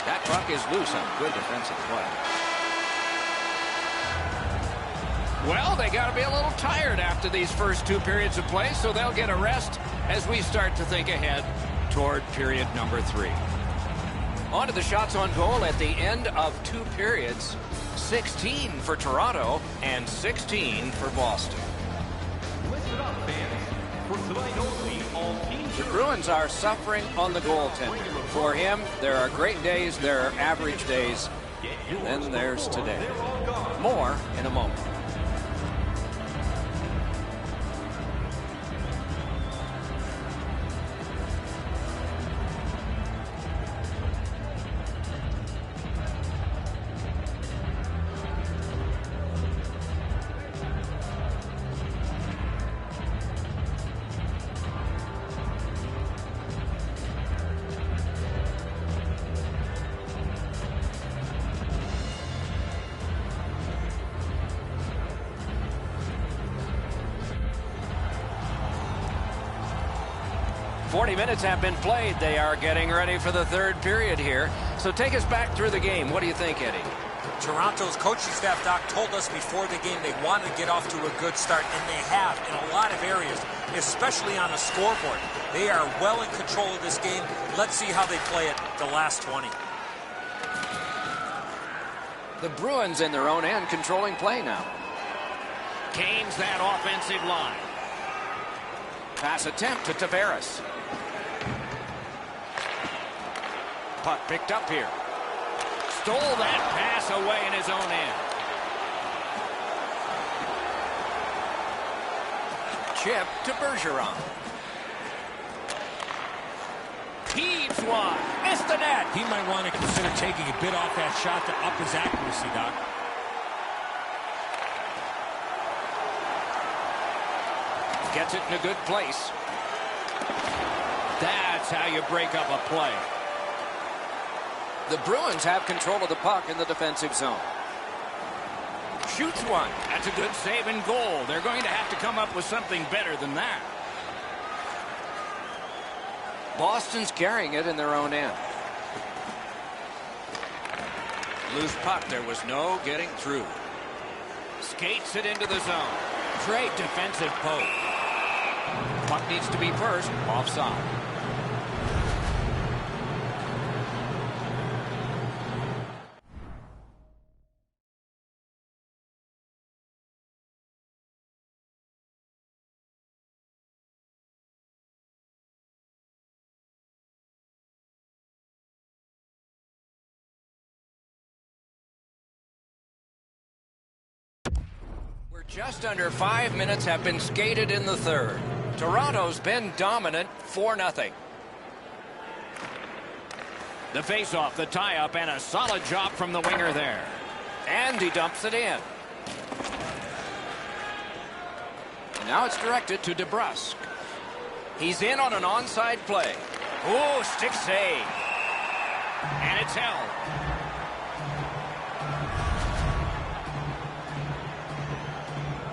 That puck is loose on good defensive play. Well, they got to be a little tired after these first two periods of play, so they'll get a rest as we start to think ahead toward period number 3. On to the shots on goal at the end of 2 periods. 16 for Toronto and 16 for Boston. Listen up, fans. For tonight only, all teams. The Bruins are suffering on the goaltender. For him, there are great days, there are average days, and then there's today. More in a moment. Minutes have been played. They are getting ready for the third period here. So take us back through the game. What do you think, Eddie? Toronto's coaching staff, Doc, told us before the game they wanted to get off to a good start, and they have in a lot of areas, especially on the scoreboard. They are well in control of this game. Let's see how they play it the last 20. The Bruins in their own end controlling play now. Gains that offensive line. Pass attempt to Tavares. Puck picked up here. Stole that pass away in his own end. Chip to Bergeron. Heaves one. Missed the net. He might want to consider taking a bit off that shot to up his accuracy, Doc. Gets it in a good place. That's how you break up a play. The Bruins have control of the puck in the defensive zone. Shoots one. That's a good save and goal. They're going to have to come up with something better than that. Boston's carrying it in their own end. Loose puck. There was no getting through. Skates it into the zone. Great defensive poke. Puck needs to be first. Offside. Just under 5 minutes have been skated in the third. Toronto's been dominant 4-0. The face-off, the tie-up, and a solid job from the winger there. And he dumps it in. Now it's directed to DeBrusk. He's in on an onside play. Oh, stick save. And it's held.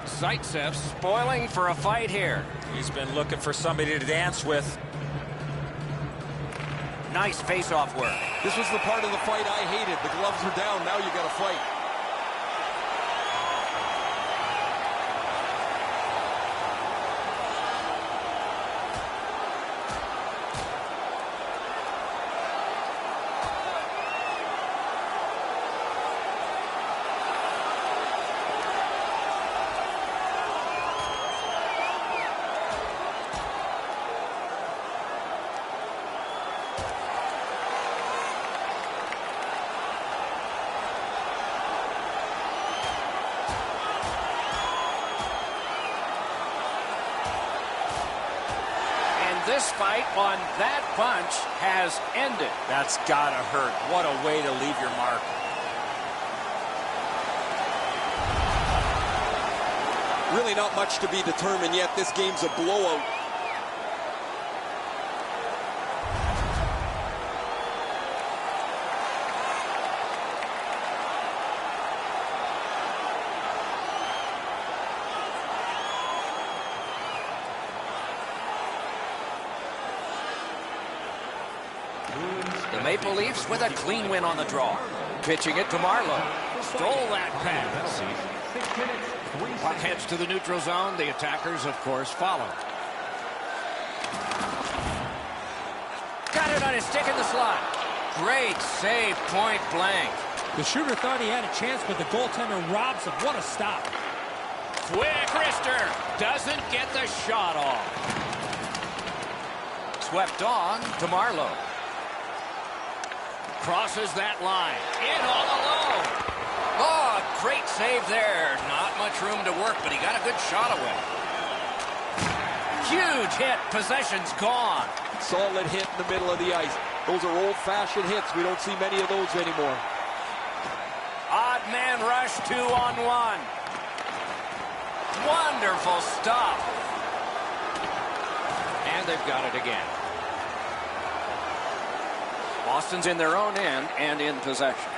Zaitsev spoiling for a fight here. He's been looking for somebody to dance with. Nice face-off work. This was the part of the fight I hated. The gloves are down. Now you got to fight. This fight on that punch has ended. That's gotta hurt. What a way to leave your mark. Really not much to be determined yet. This game's a blowout. The Maple Leafs with a clean win on the draw. Pitching it to Marlowe. Stole that pass. Puck heads to the neutral zone. The attackers, of course, follow. Got it on his stick in the slot. Great save, point blank. The shooter thought he had a chance, but the goaltender robs him. What a stop. Quick wrister. Doesn't get the shot off. Swept on to Marlowe. Crosses that line. In all alone. Oh, great save there. Not much room to work, but he got a good shot away. Huge hit. Possession's gone. Solid hit in the middle of the ice. Those are old-fashioned hits. We don't see many of those anymore. Odd man rush 2-on-1. Wonderful stop. And they've got it again. Boston's in their own end and in possession.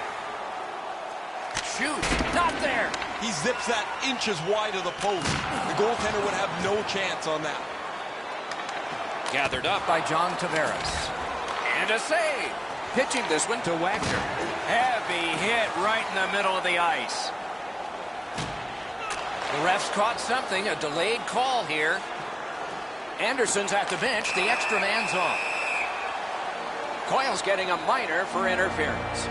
Shoot, not there. He zips that inches wide of the post. The goaltender would have no chance on that. Gathered up by John Tavares. And a save. Pitching this one to Wagner. Heavy hit right in the middle of the ice. The refs caught something, a delayed call here. Anderson's at the bench, the extra man's on. Coyle's getting a minor for interference.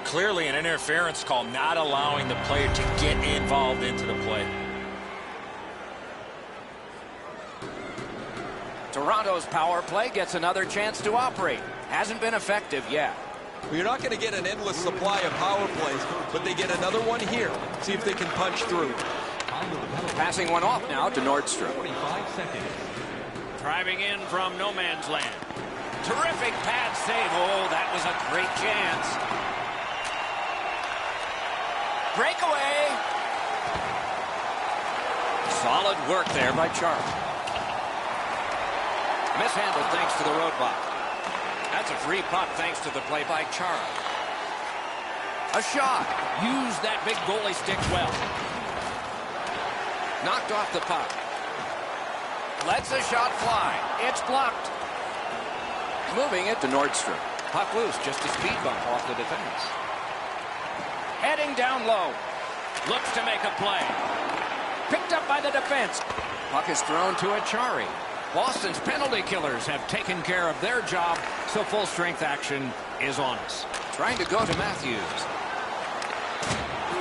Clearly an interference call, not allowing the player to get involved into the play. Toronto's power play gets another chance to operate. Hasn't been effective yet. Well, you're not going to get an endless supply of power plays, but they get another one here. See if they can punch through. Passing one off now to Nordstrom. 45 seconds. Driving in from no man's land. Terrific pad save. Oh, that was a great chance. Breakaway. Solid work there by Charlie. Mishandled thanks to the roadblock. That's a free puck thanks to the play by Charlie. A shot. Used that big goalie stick well. Knocked off the puck. Lets the shot fly. It's blocked. Moving it to Nordstrom. Puck loose. Just a speed bump off the defense. Heading down low. Looks to make a play. Picked up by the defense. Puck is thrown to Achari. Boston's penalty killers have taken care of their job, so full strength action is on us. Trying to go to Matthews.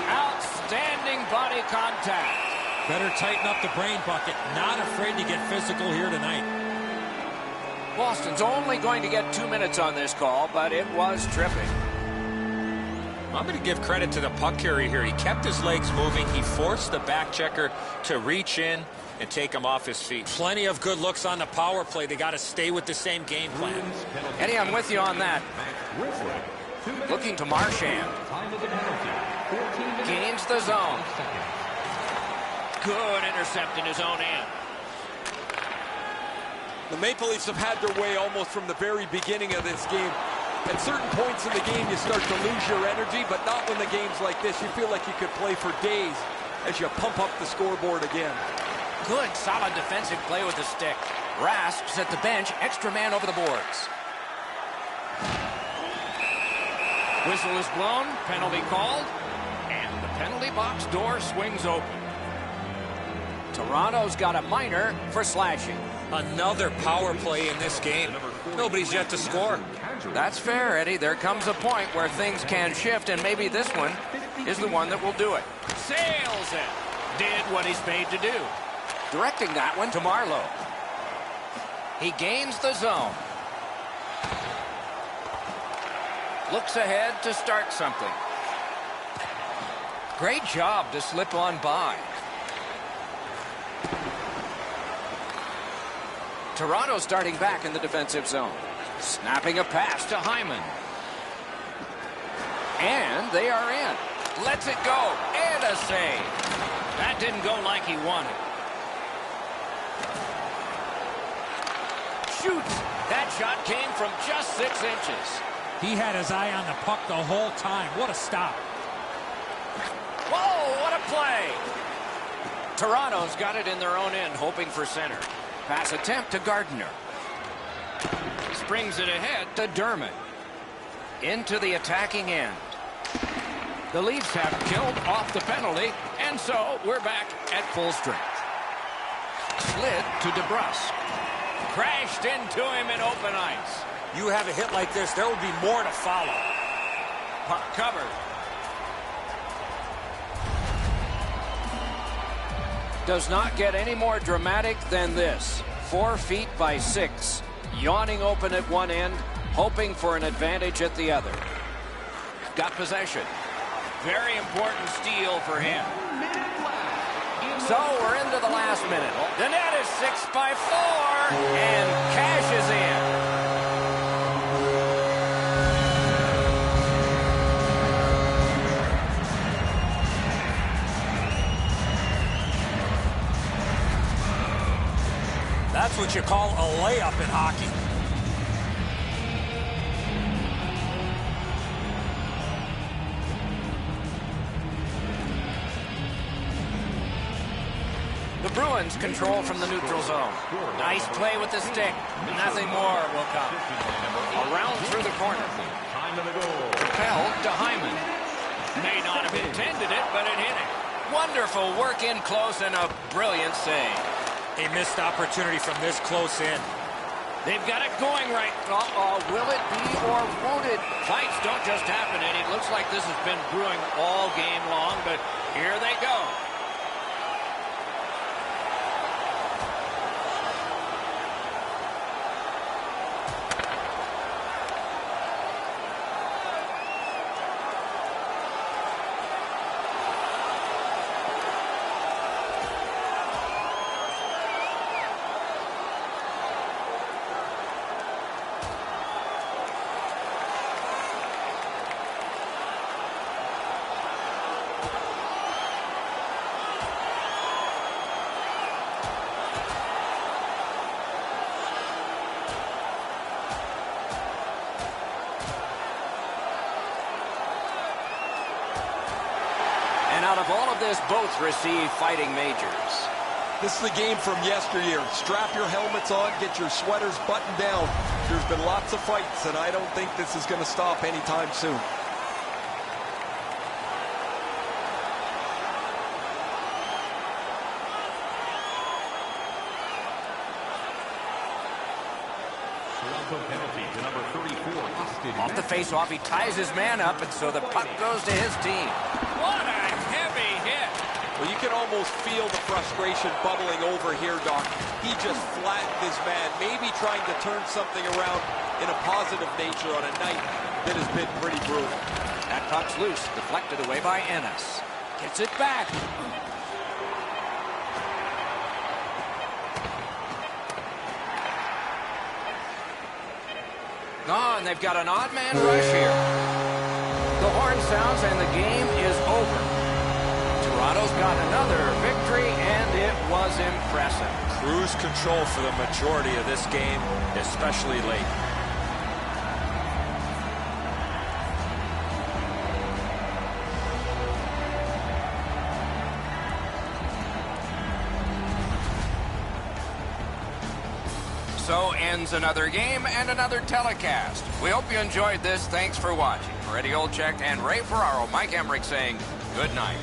Outstanding body contact. Better tighten up the brain bucket. Not afraid to get physical here tonight. Boston's only going to get 2 minutes on this call, but it was tripping. I'm going to give credit to the puck carrier here. He kept his legs moving. He forced the back checker to reach in and take him off his feet. Plenty of good looks on the power play. They got to stay with the same game plan. Eddie, I'm with you on that. Looking to Marchand. Gains the zone. Good intercept in his own end. The Maple Leafs have had their way almost from the very beginning of this game. At certain points in the game, you start to lose your energy, but not when the game's like this. You feel like you could play for days as you pump up the scoreboard again. Good, solid defensive play with the stick. Rask's at the bench, extra man over the boards. Whistle is blown, penalty called, and the penalty box door swings open. Toronto's got a minor for slashing. Another power play in this game. Nobody's yet to score. That's fair, Eddie. There comes a point where things can shift, and maybe this one is the one that will do it. Sails it. Did what he's paid to do. Directing that one to Marlowe. He gains the zone. Looks ahead to start something. Great job to slip on by. Toronto starting back in the defensive zone. Snapping a pass to Hyman. And they are in. Lets it go. And a save. That didn't go like he wanted. Shoots. That shot came from just 6 inches. He had his eye on the puck the whole time. What a stop. Whoa, what a play. Toronto's got it in their own end, hoping for center. Pass attempt to Gardner. Springs it ahead to Dermott. Into the attacking end. The Leafs have killed off the penalty, and so we're back at full strength. Slid to DeBrusk. Crashed into him in open ice. You have a hit like this, there will be more to follow. Puck covered. Does not get any more dramatic than this. 4 feet by 6. Yawning open at one end, hoping for an advantage at the other. Got possession. Very important steal for him. So we're into the last minute. The net is 6 by 4 and cashes in. That's what you call a layup in hockey. The Bruins control from the neutral zone. Nice play with the stick. Nothing more will come. Around through the corner. Propelled to Hyman. May not have intended it, but it hit him. Wonderful work in close and a brilliant save. A missed opportunity from this close in. They've got it going right. Will it be or won't it? Fights don't just happen, and it looks like this has been brewing all game long, but here they go. And out of all of this, both receive fighting majors. This is the game from yesteryear. Strap your helmets on, get your sweaters buttoned down. There's been lots of fights, and I don't think this is going to stop anytime soon. Penalty to number 34. Off the face-off, he ties his man up, and so the puck goes to his team. What a heavy hit. Well, you can almost feel the frustration bubbling over here, Doc. He just flattened his man, maybe trying to turn something around in a positive nature on a night that has been pretty brutal. That puck's loose, deflected away by Ennis. Gets it back. Oh, and they've got an odd man rush here. The horn sounds and the game is over. Toronto's got another victory, and it was impressive. Cruise control for the majority of this game, especially late. So ends another game and another telecast. We hope you enjoyed this. Thanks for watching. For Eddie Olczyk and Ray Ferraro, Mike Emmerich saying good night.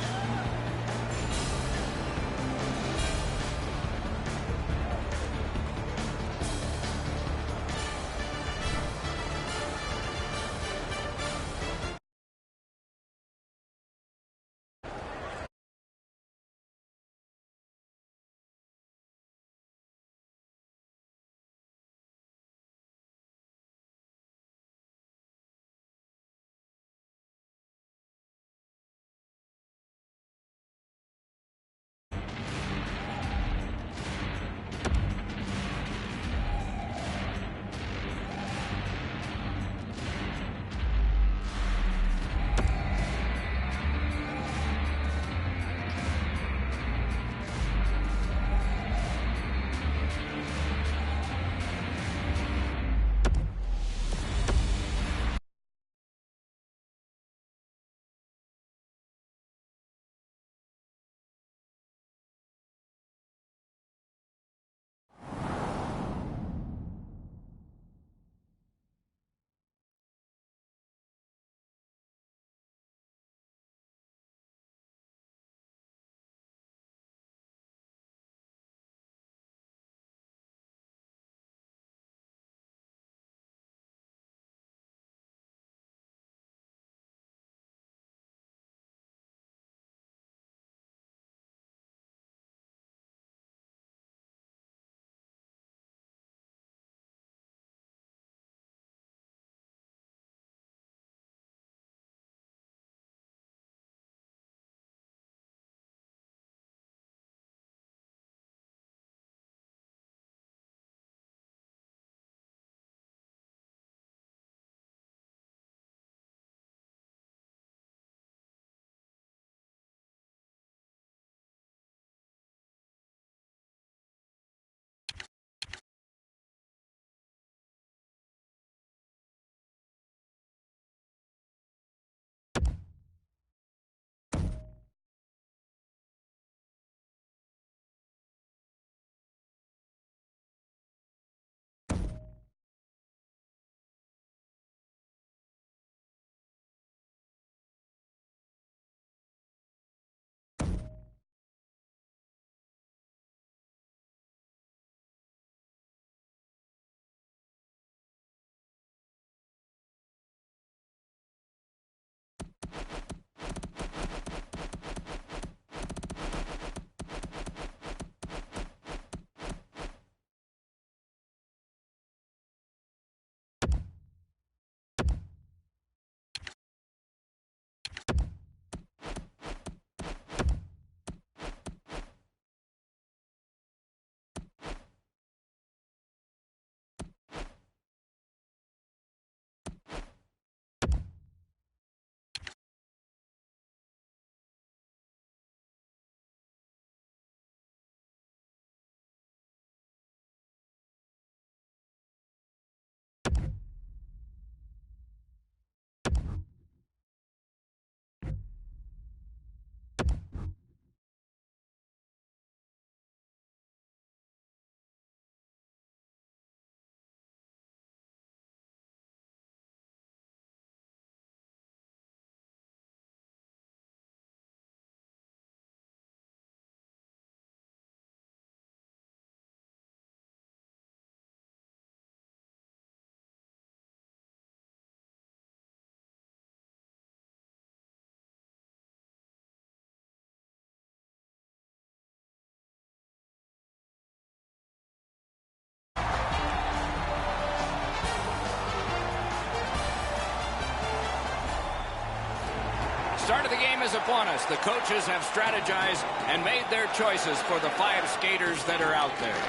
Start of the game is upon us. The coaches have strategized and made their choices for the 5 skaters that are out there.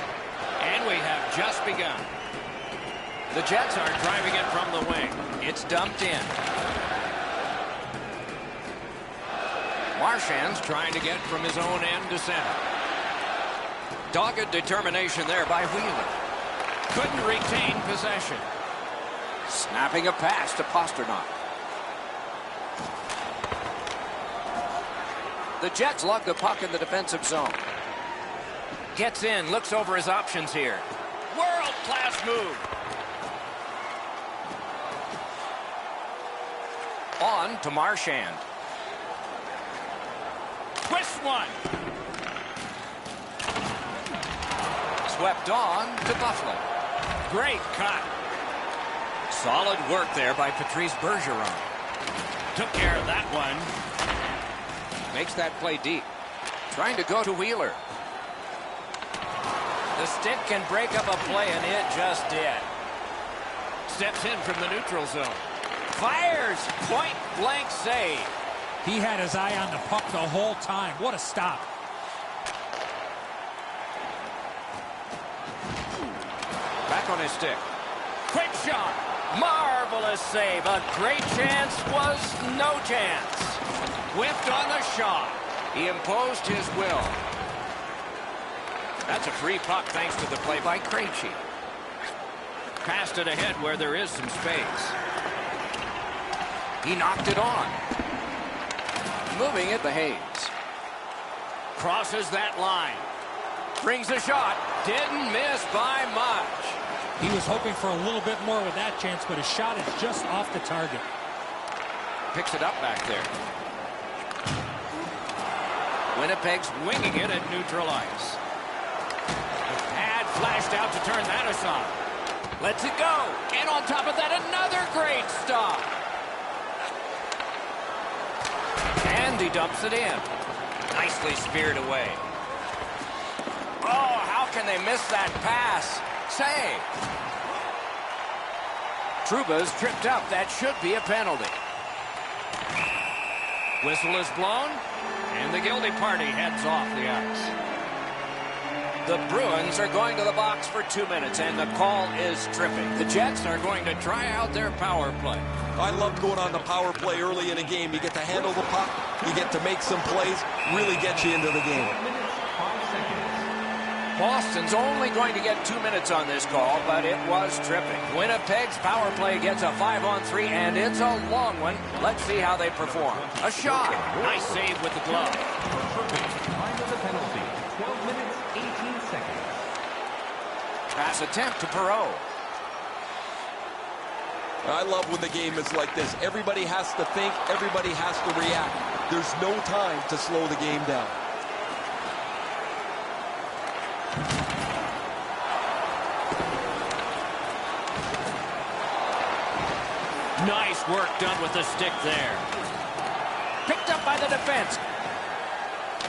And we have just begun. The Jets are driving it from the wing. It's dumped in. Marchand's trying to get from his own end to center. Dogged determination there by Wheeler. Couldn't retain possession. Snapping a pass to Pasternak. The Jets lug the puck in the defensive zone. Gets in, looks over his options here. World-class move. On to Marchand. Twist one. Swept on to Buffalo. Great cut. Solid work there by Patrice Bergeron. Took care of that one. Makes that play deep. Trying to go to Wheeler. The stick can break up a play, and it just did. Steps in from the neutral zone. Fires. Point-blank save. He had his eye on the puck the whole time. What a stop. Back on his stick. Quick shot. Marvelous save. A great chance was no chance. Whipped on the shot. He imposed his will. That's a free puck thanks to the play by Krejci. Passed it ahead where there is some space. He knocked it on. Moving it to Hayes. Crosses that line. Brings a shot. Didn't miss by much. He was hoping for a little bit more with that chance, but his shot is just off the target. Picks it up back there. Winnipeg's winging it at neutral ice. The pad flashed out to turn that aside. Lets it go. And on top of that, another great stop. And he dumps it in. Nicely speared away. Oh, how can they miss that pass? Save. Trouba's tripped up. That should be a penalty. Whistle is blown, and the guilty party heads off the ice. The Bruins are going to the box for 2 minutes, and the call is tripping. The Jets are going to try out their power play. I love going on the power play early in a game. You get to handle the puck, you get to make some plays, really get you into the game. Boston's only going to get 2 minutes on this call, but it was tripping. Winnipeg's power play gets a 5-on-3, and it's a long one. Let's see how they perform. A shot. Nice save with the glove. Time of the penalty, 12 minutes, 18 seconds. Pass attempt to Perreault. I love when the game is like this. Everybody has to think. Everybody has to react. There's no time to slow the game down. Nice work done with the stick there. Picked up by the defense.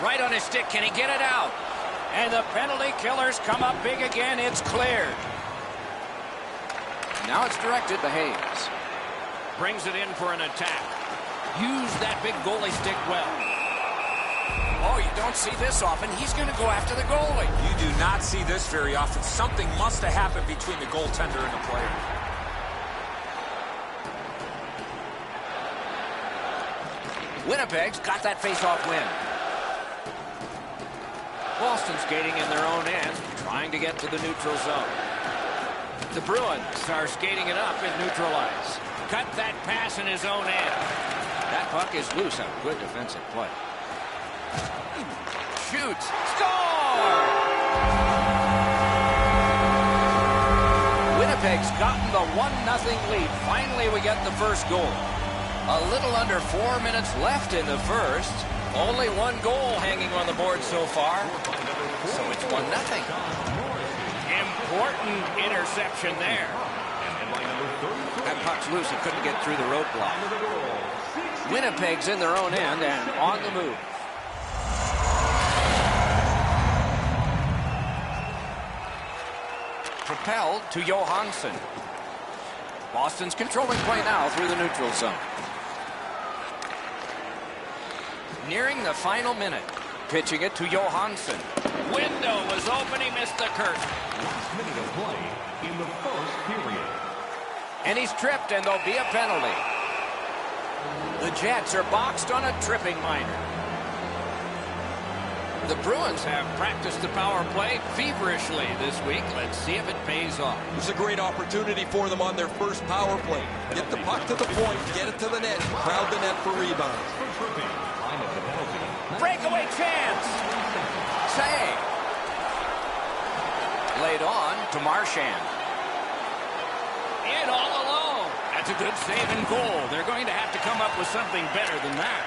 Right on his stick. Can he get it out? And the penalty killers come up big again. It's cleared. Now it's directed to Hayes. Brings it in for an attack. Use that big goalie stick well. Oh, you don't see this often. He's going to go after the goalie. You do not see this very often. Something must have happened between the goaltender and the player. Winnipeg's got that face-off win. Boston skating in their own end, trying to get to the neutral zone. The Bruins are skating it up in neutral ice. Cut that pass in his own end. That puck is loose on good defensive play. Shoots. Score! Winnipeg's gotten the 1-0 lead. Finally, we get the first goal. A little under 4 minutes left in the first. Only one goal hanging on the board so far. So it's 1-0. Important interception there. That puck's loose. He couldn't get through the roadblock. Winnipeg's in their own end and on the move. Propelled to Johansson. Boston's controlling play now through the neutral zone. Nearing the final minute. Pitching it to Johansson. Window was open. He missed the curtain. Last minute of play in the first period. And he's tripped, and there'll be a penalty. The Jets are boxed on a tripping minor. The Bruins have practiced the power play feverishly this week. Let's see if it pays off. It's a great opportunity for them on their first power play. Get the puck to the point, get it to the net, crowd the net for rebounds. Breakaway chance. Save. Laid on to Marchand. In all alone. That's a good save and goal. They're going to have to come up with something better than that.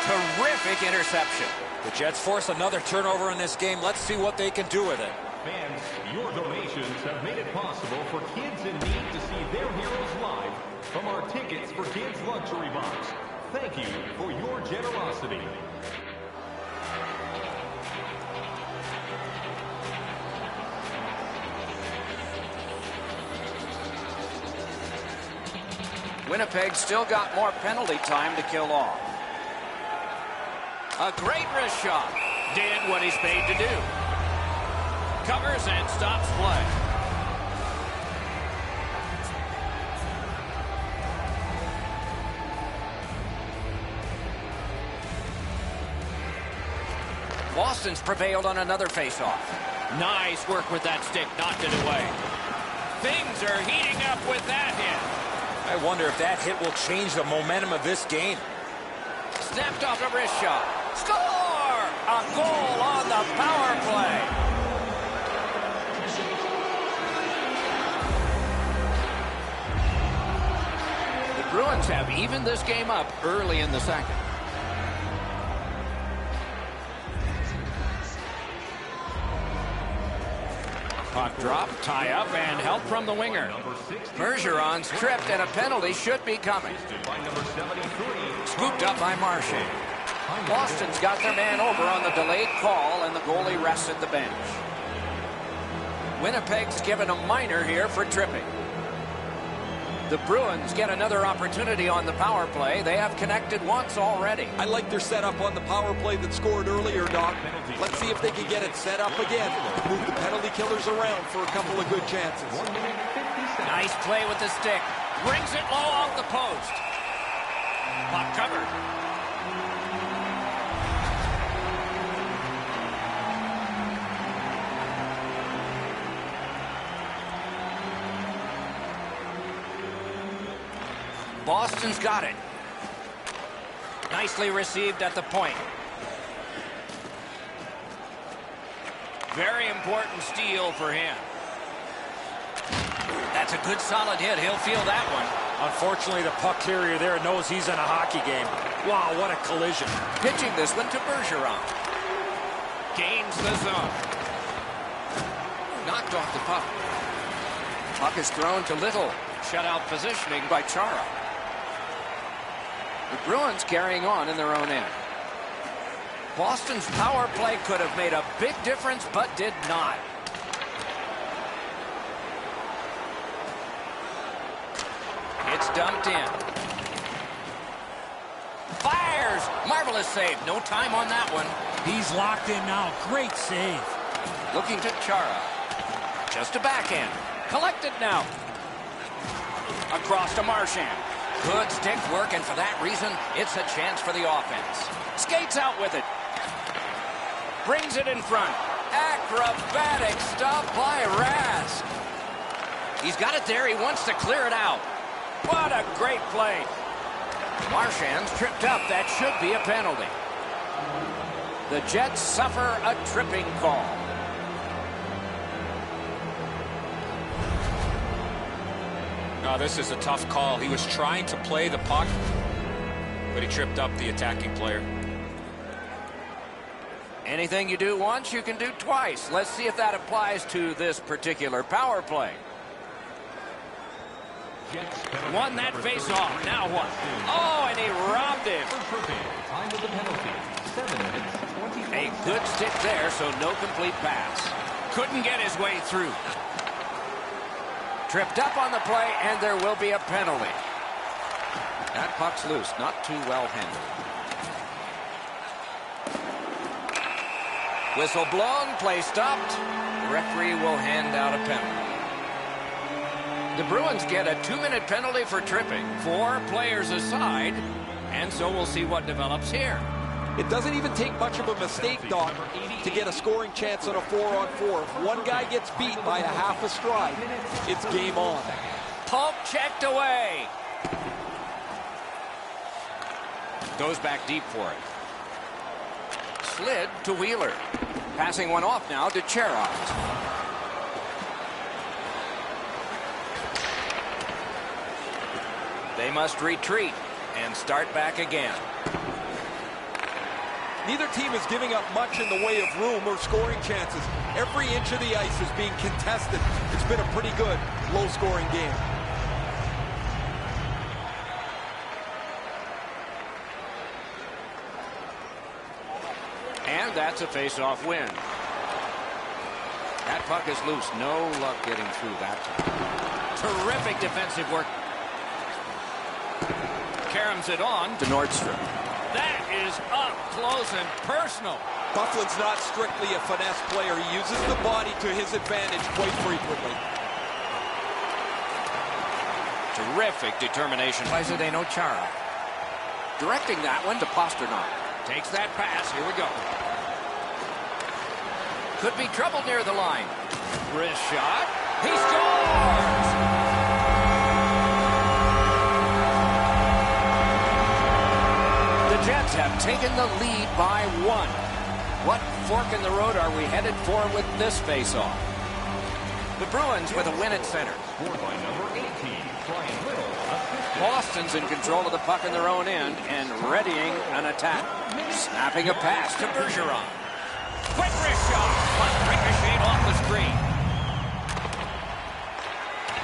Terrific interception. The Jets force another turnover in this game. Let's see what they can do with it. Fans, your donations have made it possible for kids in need to see their heroes live from our Tickets for Kids luxury box. Thank you for your generosity. Winnipeg still got more penalty time to kill off. A great wrist shot. Did what he's paid to do. Covers and stops play. Boston's prevailed on another faceoff. Nice work with that stick. Knocked it away. Things are heating up with that hit. I wonder if that hit will change the momentum of this game. Snapped off a wrist shot. Score! A goal on the power play. The Bruins have evened this game up early in the second. Puck drop, tie up, and help from the winger. Bergeron's tripped, and a penalty should be coming. Scooped up by Marchand. Boston's got their man over on the delayed call, and the goalie rests at the bench. Winnipeg's given a minor here for tripping. The Bruins get another opportunity on the power play. They have connected once already. I like their setup on the power play that scored earlier, Doc. Let's see if they can get it set up again. Move the penalty killers around for a couple of good chances. Nice play with the stick. Brings it low off the post. Puck covered. Boston's got it. Nicely received at the point. Very important steal for him. That's a good solid hit. He'll feel that one. Unfortunately, the puck carrier there knows he's in a hockey game. Wow, what a collision. Pitching this one to Bergeron. Gains the zone. Knocked off the puck. Puck is thrown to Little. Shutout positioning by Chara. The Bruins carrying on in their own end. Boston's power play could have made a big difference, but did not. It's dumped in. Fires! Marvelous save. No time on that one. He's locked in now. Great save. Looking to Chara. Just a backhand. Collected now. Across to Marchand. Good stick work, and for that reason, it's a chance for the offense. Skates out with it. Brings it in front. Acrobatic stop by Rask. He's got it there. He wants to clear it out. What a great play. Marchand's tripped up. That should be a penalty. The Jets suffer a tripping call. Oh, this is a tough call. He was trying to play the puck, but he tripped up the attacking player. Anything you do once, you can do twice. Let's see if that applies to this particular power play. Won that face-off. Now what? Oh, and he robbed him. Time of the penalty, 7 minutes, 20. A good stick there, so no complete pass. Couldn't get his way through. Tripped up on the play, and there will be a penalty. That puck's loose, not too well handled. Whistle blown, play stopped. The referee will hand out a penalty. The Bruins get a 2-minute penalty for tripping. 4 players aside, and so we'll see what develops here. It doesn't even take much of a mistake, Doc, to get a scoring chance on a 4-on-4. If one guy gets beat by a half a stride, it's game on. Poke checked away. Goes back deep for it. Slid to Wheeler. Passing one off now to Cherot. They must retreat and start back again. Neither team is giving up much in the way of room or scoring chances. Every inch of the ice is being contested. It's been a pretty good, low-scoring game. And that's a face-off win. That puck is loose. No luck getting through that time. Terrific defensive work. Caroms it on to Nordstrom. That is up close and personal. Bufflin's not strictly a finesse player. He uses the body to his advantage quite frequently. Terrific determination by Zdeno Chara. Directing that one to Pasternak. Takes that pass. Here we go. Could be trouble near the line. Wrist shot. He scores! The Jets have taken the lead by 1. What fork in the road are we headed for with this face-off? The Bruins with a win at center. Scored by number 18, Brian Little. Boston's in control of the puck in their own end and readying an attack. Snapping a pass to Bergeron. Quick wrist shot. Puck ricocheted off the screen.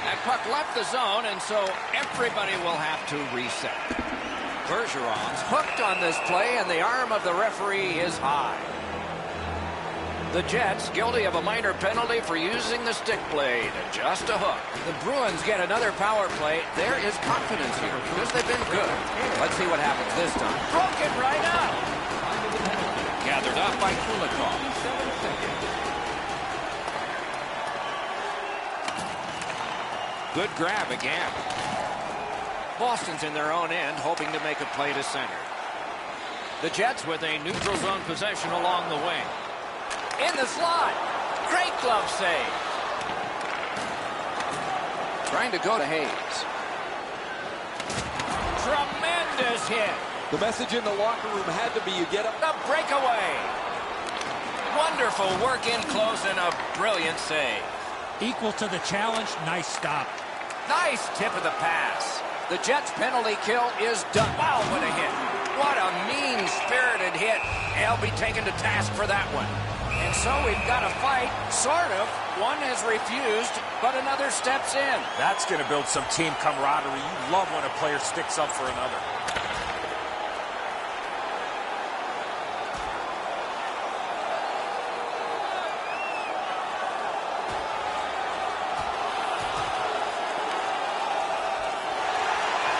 That puck left the zone, and so everybody will have to reset. Bergeron's hooked on this play, and the arm of the referee is high. The Jets guilty of a minor penalty for using the stick blade. Just a hook. The Bruins get another power play. There is confidence here because they've been good. Let's see what happens this time. Broken right up. Gathered up by Kulikov. Good grab again. Boston's in their own end, hoping to make a play to center. The Jets with a neutral zone possession along the wing. In the slot. Great glove save. Trying to go to Hayes. Tremendous hit. The message in the locker room had to be you get up. The breakaway. Wonderful work in close and a brilliant save. Equal to the challenge. Nice stop. Nice tip of the pass. The Jets' penalty kill is done. Wow, what a hit. What a mean-spirited hit. They'll be taken to task for that one. And so we've got a fight, sort of. One has refused, but another steps in. That's going to build some team camaraderie. You love when a player sticks up for another.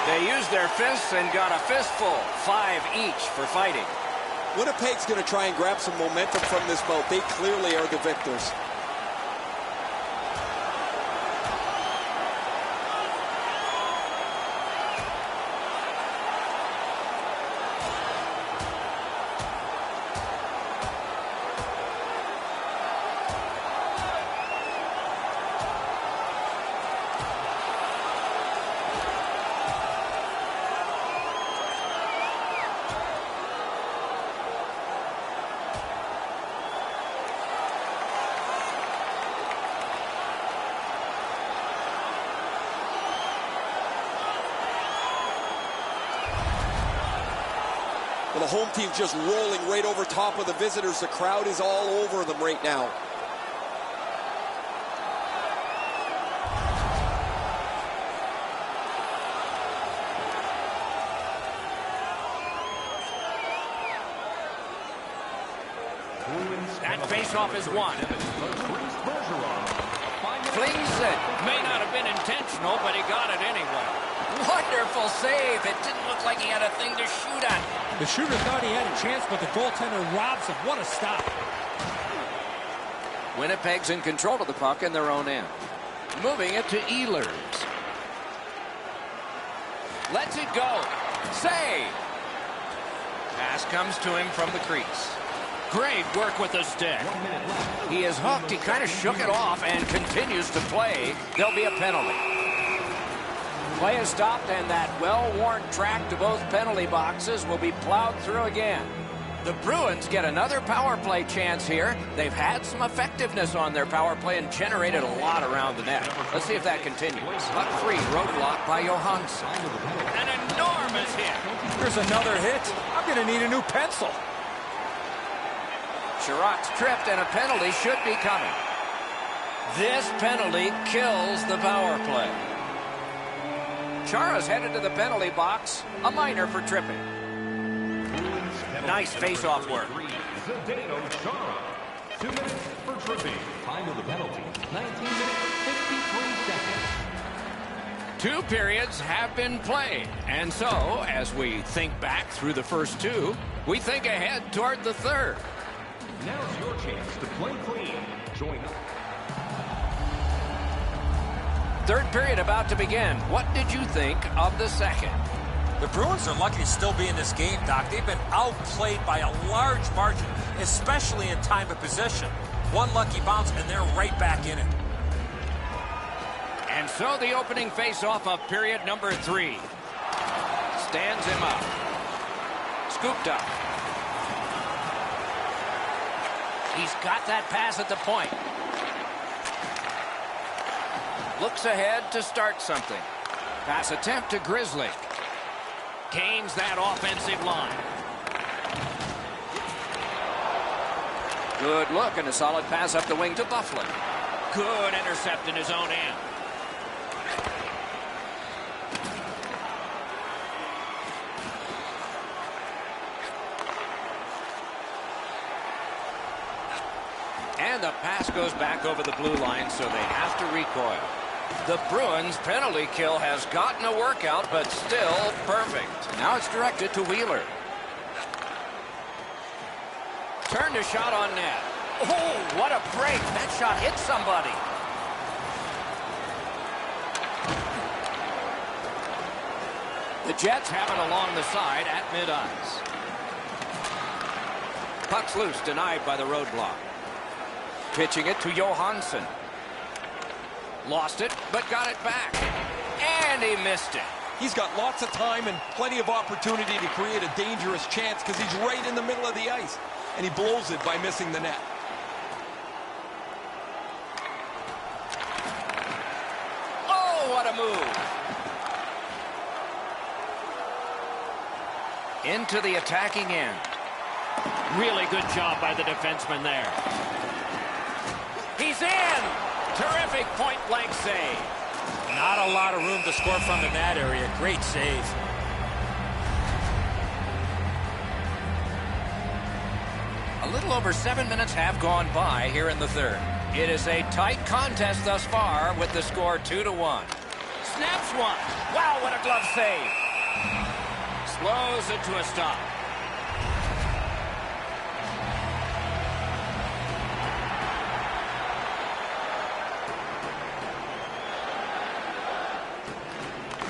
They used their fists and got a fistful. 5 each for fighting. Winnipeg's going to try and grab some momentum from this bout. They clearly are the victors. Well, the home team's just rolling right over top of the visitors. The crowd is all over them right now. That faceoff is won. Flings it. May not have been intentional, but he got it anyway. Wonderful save. It didn't look like he had a thing to shoot at. The shooter thought he had a chance, but the goaltender robs him. What a stop. Winnipeg's in control of the puck in their own end. Moving it to Ehlers. Lets it go. Save. Pass comes to him from the crease. Great work with the stick. He is hooked. He kind of shook it off and continues to play. There'll be a penalty. Play is stopped, and that well-worn track to both penalty boxes will be plowed through again. The Bruins get another power play chance here. They've had some effectiveness on their power play and generated a lot around the net. Let's see if that continues. Puck free, roadblock by Johansson. An enormous hit. Here's another hit. I'm going to need a new pencil. Sherratt's tripped, and a penalty should be coming. This penalty kills the power play. Chara's headed to the penalty box. A minor for tripping. Nice face-off work. Zdeno Chara. 2 minutes for tripping. Time of the penalty, 19 minutes, 53 seconds. 2 periods have been played. And so, as we think back through the first 2, we think ahead toward the third. Now's your chance to play clean. Join up. Third period about to begin. What did you think of the second? The Bruins are lucky to still be in this game, Doc. They've been outplayed by a large margin, especially in time of possession. One lucky bounce, and they're right back in it. And so the opening face-off of period number 3. Stands him up. Scooped up. He's got that pass at the point. Looks ahead to start something. Pass attempt to Grizzly. Gains that offensive line. Good look and a solid pass up the wing to Bufflin. Good intercept in his own end. And the pass goes back over the blue line, so they have to recoil. The Bruins' penalty kill has gotten a workout, but still perfect. Now it's directed to Wheeler. Turned a shot on net. Oh, what a break. That shot hit somebody. The Jets have it along the side at mid-ice. Puck's loose, denied by the roadblock. Pitching it to Johansson. Lost it, but got it back. And he missed it. He's got lots of time and plenty of opportunity to create a dangerous chance because he's right in the middle of the ice. And he blows it by missing the net. Oh, what a move. Into the attacking end. Really good job by the defenseman there. He's in! Terrific point-blank save. Not a lot of room to score from in that area. Great save. A little over 7 minutes have gone by here in the third. It is a tight contest thus far with the score 2-1. Snaps one. Wow, what a glove save. Slows it to a stop.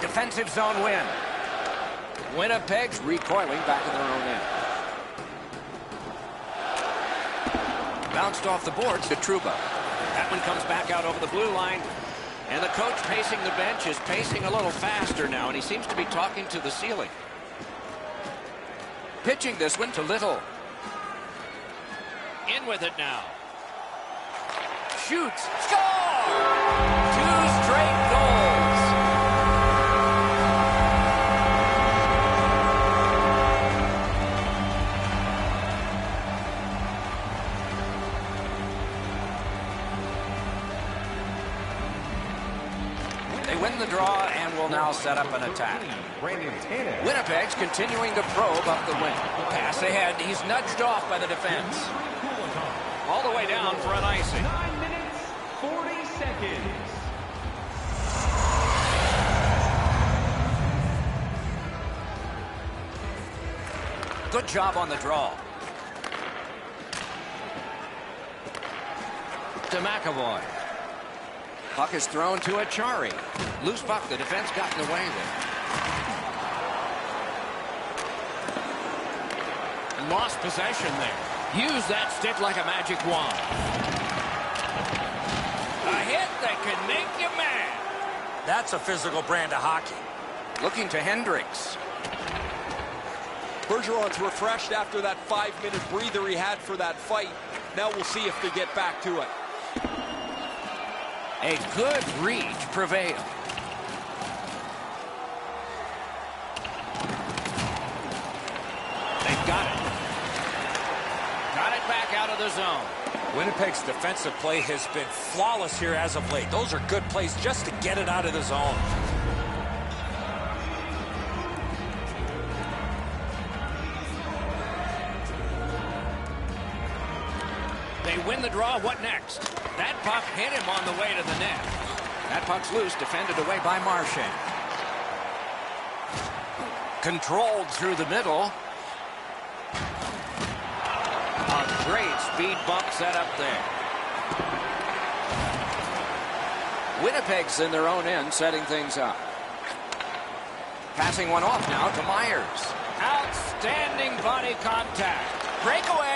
Defensive zone win. Winnipeg's recoiling back in their own end. Bounced off the boards to Trouba. That one comes back out over the blue line. And the coach pacing the bench is pacing a little faster now, and he seems to be talking to the ceiling. Pitching this one to Little. In with it now. Shoots. Score! 2 straight goals. Win the draw and will now set up an attack. Winnipeg's continuing to probe up the wing. Pass ahead. He's nudged off by the defense. All the way down for an icing. 9 minutes, 40 seconds. Good job on the draw. To McAvoy. Puck is thrown to Achari. Loose puck. The defense got in the way there. lost possession there. Use that stick like a magic wand. A hit that can make you mad. That's a physical brand of hockey. Looking to Hendricks. Bergeron's refreshed after that 5-minute breather he had for that fight. Now we'll see if they get back to it. A good reach prevailed. They've got it. Got it back out of the zone. Winnipeg's defensive play has been flawless here as of late. Those are good plays just to get it out of the zone. They win the draw. What next? That puck hit him on the way to the net. That puck's loose, defended away by Marchand. Controlled through the middle. A great speed bump set up there. Winnipeg's in their own end, setting things up. Passing one off now to Myers. Outstanding body contact. Breakaway.